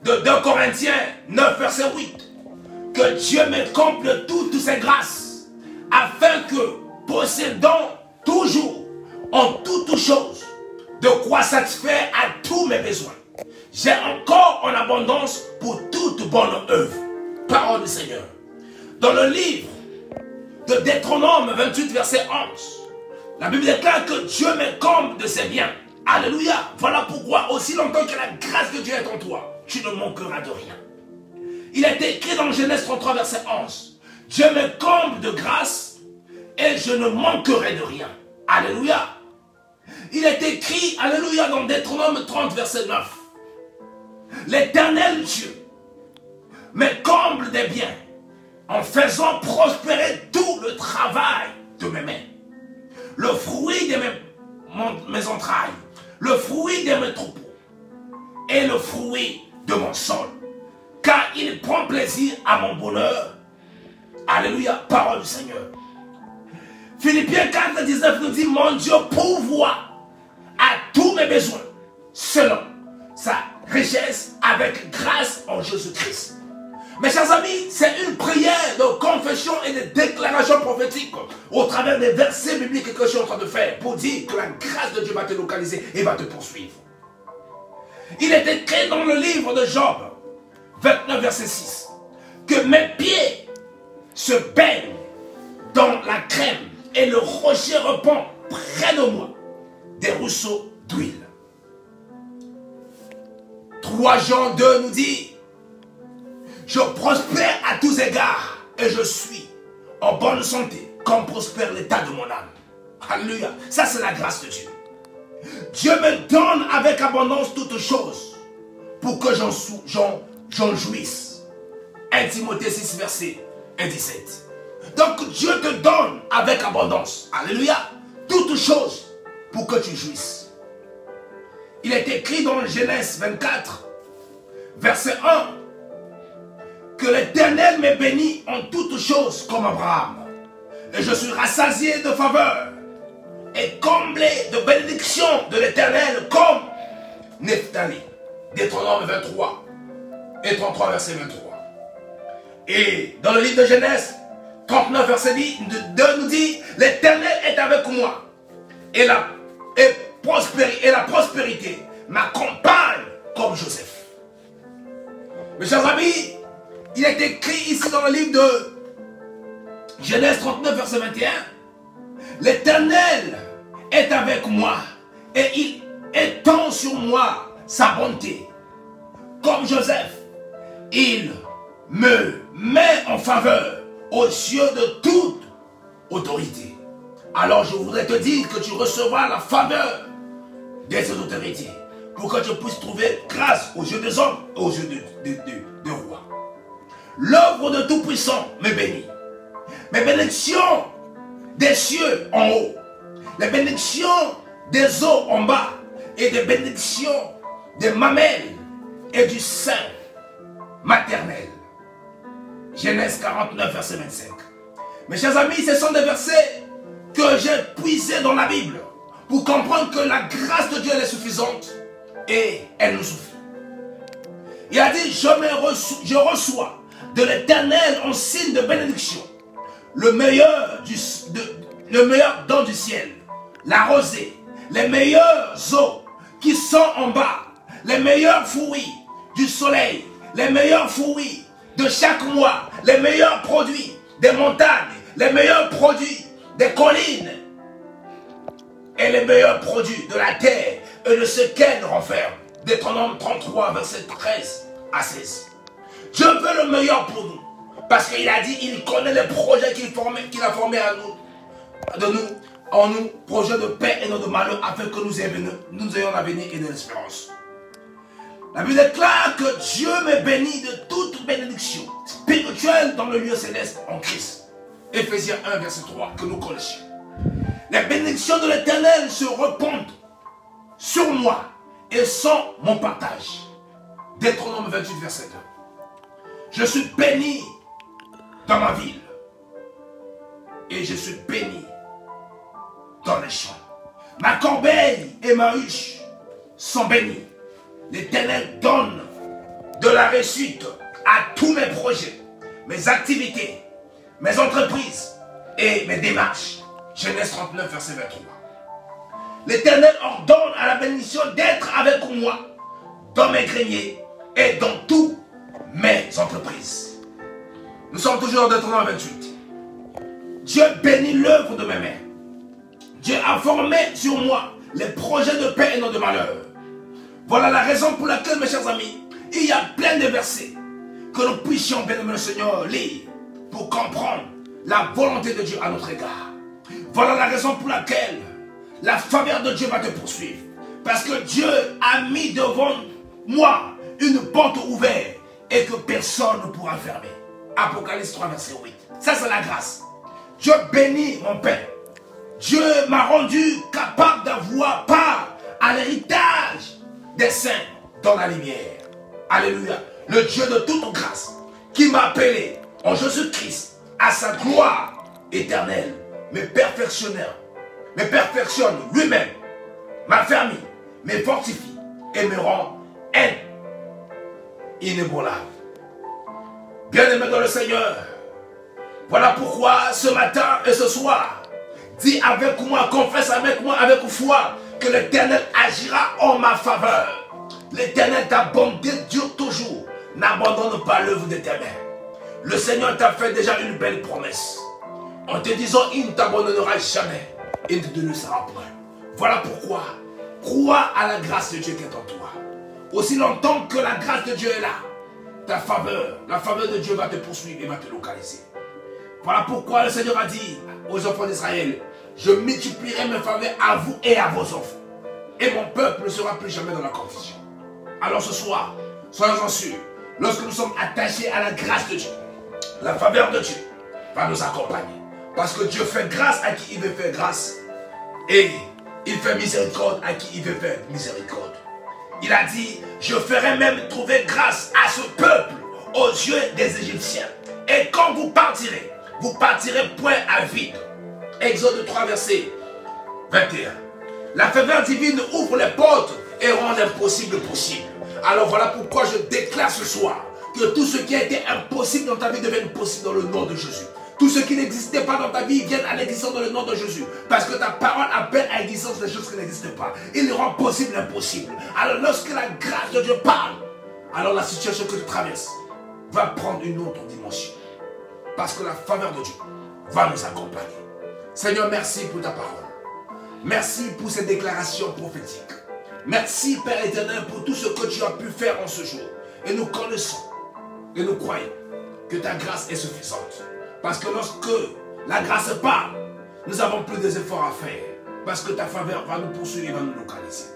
de 2 Corinthiens 9, verset 8, que Dieu me comble toutes ses grâces, afin que, possédant toujours en toutes choses, de quoi satisfaire à tous mes besoins, j'ai encore en abondance pour toute bonne œuvre. Parole du Seigneur. Dans le livre de Deutéronome 28, verset 11, la Bible déclare que Dieu me comble de ses biens. Alléluia. Voilà pourquoi, aussi longtemps que la grâce de Dieu est en toi, tu ne manqueras de rien. Il est écrit dans Genèse 33, verset 11, Dieu me comble de grâce et je ne manquerai de rien. Alléluia. Il est écrit, alléluia, dans Deutéronome 30, verset 9, l'Éternel Dieu me comble des biens en faisant prospérer tout le travail de mes mains, le fruit de mes entrailles, le fruit de mes troupeaux et le fruit de mon sol, car il prend plaisir à mon bonheur. Alléluia, parole du Seigneur. Philippiens 4, 19 nous dit, mon Dieu pourvoit à tous mes besoins selon sa richesse avec grâce en Jésus-Christ. Mes chers amis, c'est une prière de confession et de déclaration prophétique au travers des versets bibliques que je suis en train de faire pour dire que la grâce de Dieu va te localiser et va te poursuivre. Il est écrit dans le livre de Job 29, verset 6, que mes pieds se baignent dans la crème et le rocher répand près de moi des ruisseaux d'huile. 3 Jean 2 nous dit, je prospère à tous égards et je suis en bonne santé comme prospère l'état de mon âme. Alléluia. Ça, c'est la grâce de Dieu. Dieu me donne avec abondance toutes choses pour que j'en jouisse. 1 Timothée 6, verset 17. Donc Dieu te donne avec abondance. Alléluia. Toutes choses pour que tu jouisses. Il est écrit dans Genèse 24, verset 1, que l'Éternel me bénit en toutes choses comme Abraham. Et je suis rassasié de faveur et comblé de bénédictions de l'Éternel comme Nephtali. Deutéronome 23 et 33, verset 23. Et dans le livre de Genèse 39, verset 2 nous dit, l'Éternel est avec moi et la prospérité m'accompagne comme Joseph. Mes chers amis, il est écrit ici dans le livre de Genèse 39, verset 21, l'Éternel est avec moi et il étend sur moi sa bonté comme Joseph, il me met en faveur aux yeux de toute autorité. Alors je voudrais te dire que tu recevras la faveur de ces autorités pour que tu puisses trouver grâce aux yeux des hommes et aux yeux des rois. L'œuvre de Tout-Puissant me bénit. Mes bénédictions des cieux en haut, les bénédictions des eaux en bas et des bénédictions des mamelles et du sein maternel. Genèse 49, verset 25. Mes chers amis, ce sont des versets que j'ai puisés dans la Bible pour comprendre que la grâce de Dieu elle est suffisante et elle nous suffit. Il a dit, je reçois de l'Éternel en signe de bénédiction le meilleur don du ciel, la rosée, les meilleures eaux qui sont en bas, les meilleurs fruits du soleil, les meilleurs fruits de chaque mois, les meilleurs produits des montagnes, les meilleurs produits des collines et les meilleurs produits de la terre et de ce qu'elle renferme. Deutéronome 33, verset 13 à 16. Dieu veut le meilleur pour nous. Parce qu'il a dit, il connaît les projets qu'il a formés en nous, projets de paix et non de malheur, afin que nous ayons l'avenir et de l'espérance. La Bible déclare que Dieu me bénit de toute bénédiction spirituelle dans le lieu céleste en Christ. Éphésiens 1, verset 3, que nous connaissions. Les bénédictions de l'Éternel se répandent sur moi et sont mon partage. Deutéronome 28, verset 2. Je suis béni dans ma ville et je suis béni dans les champs. Ma corbeille et ma huche sont bénies. L'Éternel donne de la réussite à tous mes projets, mes activités, mes entreprises et mes démarches. Genèse 39, verset 23. L'Éternel ordonne à la bénédiction d'être avec moi dans mes greniers et dans toutes mes entreprises. Nous sommes toujours dans Deutéronome 28. Dieu bénit l'œuvre de mes mains. Dieu a formé sur moi les projets de paix et non de malheur. Voilà la raison pour laquelle, mes chers amis, il y a plein de versets que nous puissions, bien aimer le Seigneur, lire pour comprendre la volonté de Dieu à notre égard. Voilà la raison pour laquelle la faveur de Dieu va te poursuivre. Parce que Dieu a mis devant moi une porte ouverte et que personne ne pourra fermer. Apocalypse 3, verset 8. Ça, c'est la grâce. Dieu bénit mon Père. Dieu m'a rendu capable d'avoir part à l'héritage des saints dans la lumière. Alléluia. Le Dieu de toute grâce qui m'a appelé en Jésus-Christ à sa gloire éternelle me perfectionne lui-même, m'affermit, me fortifie et me rend inébranlable. Bien-aimé dans le Seigneur, voilà pourquoi ce matin et ce soir, dis avec moi, confesse avec moi, avec foi, que l'Éternel agira en ma faveur. L'Éternel t'a bonté dure toujours. N'abandonne pas l'œuvre de tes mains. Le Seigneur t'a fait déjà une belle promesse. En te disant, il ne t'abandonnera jamais. Il ne te laissera point. Voilà pourquoi, crois à la grâce de Dieu qui est en toi. Aussi longtemps que la grâce de Dieu est là, ta faveur, la faveur de Dieu va te poursuivre et va te localiser. Voilà pourquoi le Seigneur a dit aux enfants d'Israël, je multiplierai mes faveurs à vous et à vos enfants. Et mon peuple ne sera plus jamais dans la confusion. Alors ce soir, soyons-en sûrs, lorsque nous sommes attachés à la grâce de Dieu, la faveur de Dieu va nous accompagner. Parce que Dieu fait grâce à qui il veut faire grâce. Et il fait miséricorde à qui il veut faire miséricorde. Il a dit, je ferai même trouver grâce à ce peuple aux yeux des Égyptiens. Et quand vous partirez point à vide. Exode 3, verset 21. La faveur divine ouvre les portes et rend l'impossible possible. Alors voilà pourquoi je déclare ce soir que tout ce qui a été impossible dans ta vie devienne possible dans le nom de Jésus. Tout ce qui n'existait pas dans ta vie vient à l'existence dans le nom de Jésus. Parce que ta parole appelle à l'existence des choses qui n'existent pas. Il rend possible l'impossible. Alors lorsque la grâce de Dieu parle, alors la situation que tu traverses va prendre une autre dimension. Parce que la faveur de Dieu va nous accompagner. Seigneur, merci pour ta parole. Merci pour ces déclarations prophétiques. Merci, Père éternel, pour tout ce que tu as pu faire en ce jour. Et nous connaissons et nous croyons que ta grâce est suffisante. Parce que lorsque la grâce part, nous n'avons plus des efforts à faire. Parce que ta faveur va nous poursuivre et va nous localiser.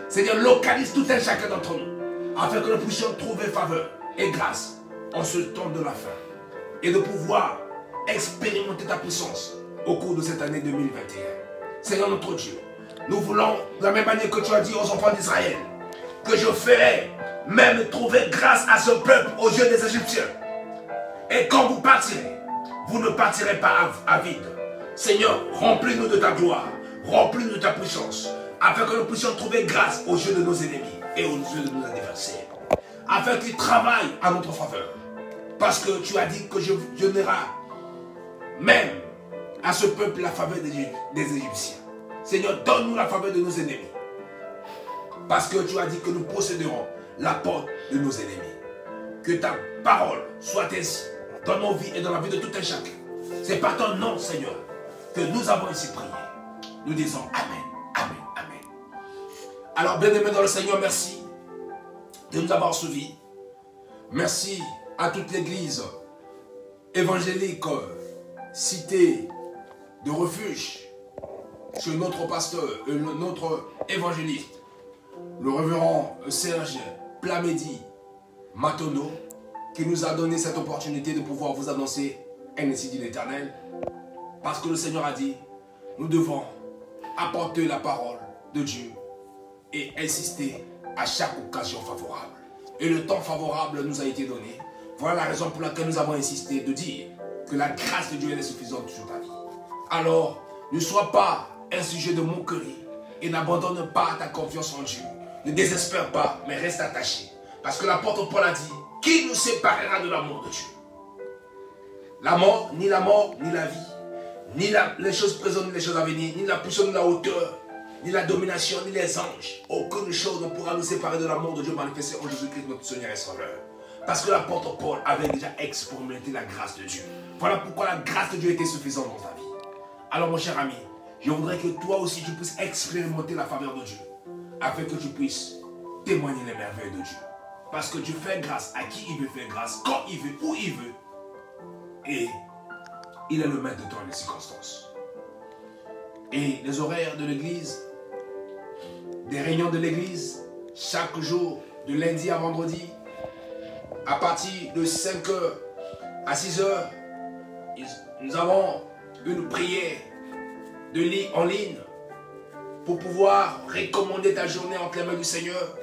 Seigneur, localise tout un chacun d'entre nous, afin que nous puissions trouver faveur et grâce en ce temps de la fin. Et de pouvoir expérimenter ta puissance au cours de cette année 2021. Seigneur notre Dieu, nous voulons, de la même manière que tu as dit aux enfants d'Israël, que je ferai même trouver grâce à ce peuple aux yeux des Égyptiens. Et quand vous partirez, vous ne partirez pas à vide. Seigneur, remplis-nous de ta gloire, remplis-nous de ta puissance, afin que nous puissions trouver grâce aux yeux de nos ennemis et aux yeux de nos adversaires. Afin qu'ils travaillent à notre faveur. Parce que tu as dit que je donnerai même à ce peuple la faveur des Égyptiens. Seigneur, donne-nous la faveur de nos ennemis. Parce que tu as dit que nous posséderons la porte de nos ennemis. Que ta parole soit ainsi dans nos vies et dans la vie de tout un chacun. C'est par ton nom, Seigneur, que nous avons ici prié. Nous disons Amen, Amen, Amen. Alors, bien-aimés dans le Seigneur, merci de nous avoir suivis. Merci à toute l'église évangélique, cité de refuge, chez notre pasteur, notre évangéliste, le révérend Serge Plamedi Matono, qui nous a donné cette opportunité de pouvoir vous annoncer un ainsi dit l'Éternel. Parce que le Seigneur a dit, nous devons apporter la parole de Dieu et insister à chaque occasion favorable. Et le temps favorable nous a été donné. Voilà la raison pour laquelle nous avons insisté de dire que la grâce de Dieu est suffisante sur ta vie. Alors, ne sois pas un sujet de moquerie et n'abandonne pas ta confiance en Dieu. Ne désespère pas, mais reste attaché. Parce que l'apôtre Paul a dit, qui nous séparera de l'amour de Dieu? La mort, ni la vie, ni les choses présentes, ni les choses à venir, ni la puissance, ni la hauteur, ni la domination, ni les anges. Aucune chose ne pourra nous séparer de l'amour de Dieu manifesté en Jésus-Christ, notre Seigneur et Sauveur. Parce que l'apôtre Paul avait déjà expérimenté la grâce de Dieu. Voilà pourquoi la grâce de Dieu était suffisante dans ta vie. Alors mon cher ami, je voudrais que toi aussi tu puisses expérimenter la faveur de Dieu, afin que tu puisses témoigner les merveilles de Dieu. Parce que Dieu fait grâce à qui il veut faire grâce, quand il veut, où il veut. Et il est le maître de temps et des circonstances. Et les horaires de l'église, des réunions de l'église, chaque jour, de lundi à vendredi, à partir de 5h à 6h, nous avons une prière en ligne pour pouvoir recommander ta journée entre les mains du Seigneur.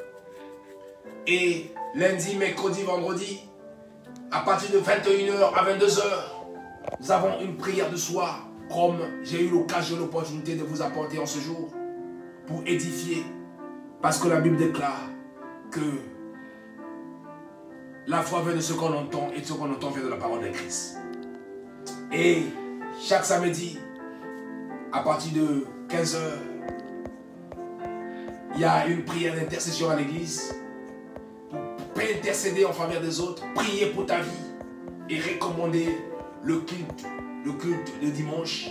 Et lundi, mercredi, vendredi, à partir de 21h à 22h, nous avons une prière de soir, comme j'ai eu l'occasion, l'opportunité de vous apporter en ce jour, pour édifier. Parce que la Bible déclare que la foi vient de ce qu'on entend, et ce qu'on entend vient de la parole de Christ. Et chaque samedi, à partir de 15h, il y a une prière d'intercession à l'église, pour intercéder en faveur des autres, prier pour ta vie et recommander le culte de dimanche.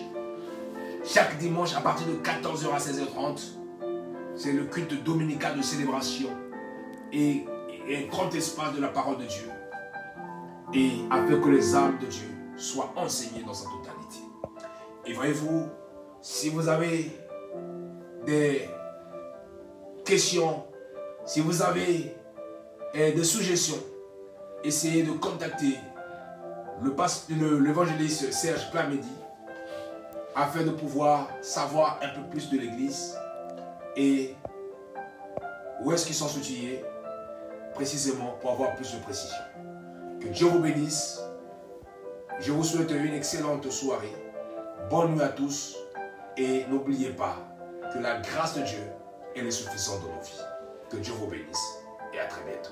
Chaque dimanche à partir de 14h à 16h30, c'est le culte dominical de célébration et un grand espace de la parole de Dieu. Et afin que les âmes de Dieu soient enseignées dans sa totalité. Et voyez-vous, si vous avez des questions, si vous avez des suggestions, essayez de contacter l'évangéliste Serge Plamedi afin de pouvoir savoir un peu plus de l'église et où est-ce qu'ils sont situés précisément pour avoir plus de précision. Que Dieu vous bénisse. Je vous souhaite une excellente soirée. Bonne nuit à tous et n'oubliez pas que la grâce de Dieu elle est suffisante dans nos vies. Que Dieu vous bénisse et à très bientôt.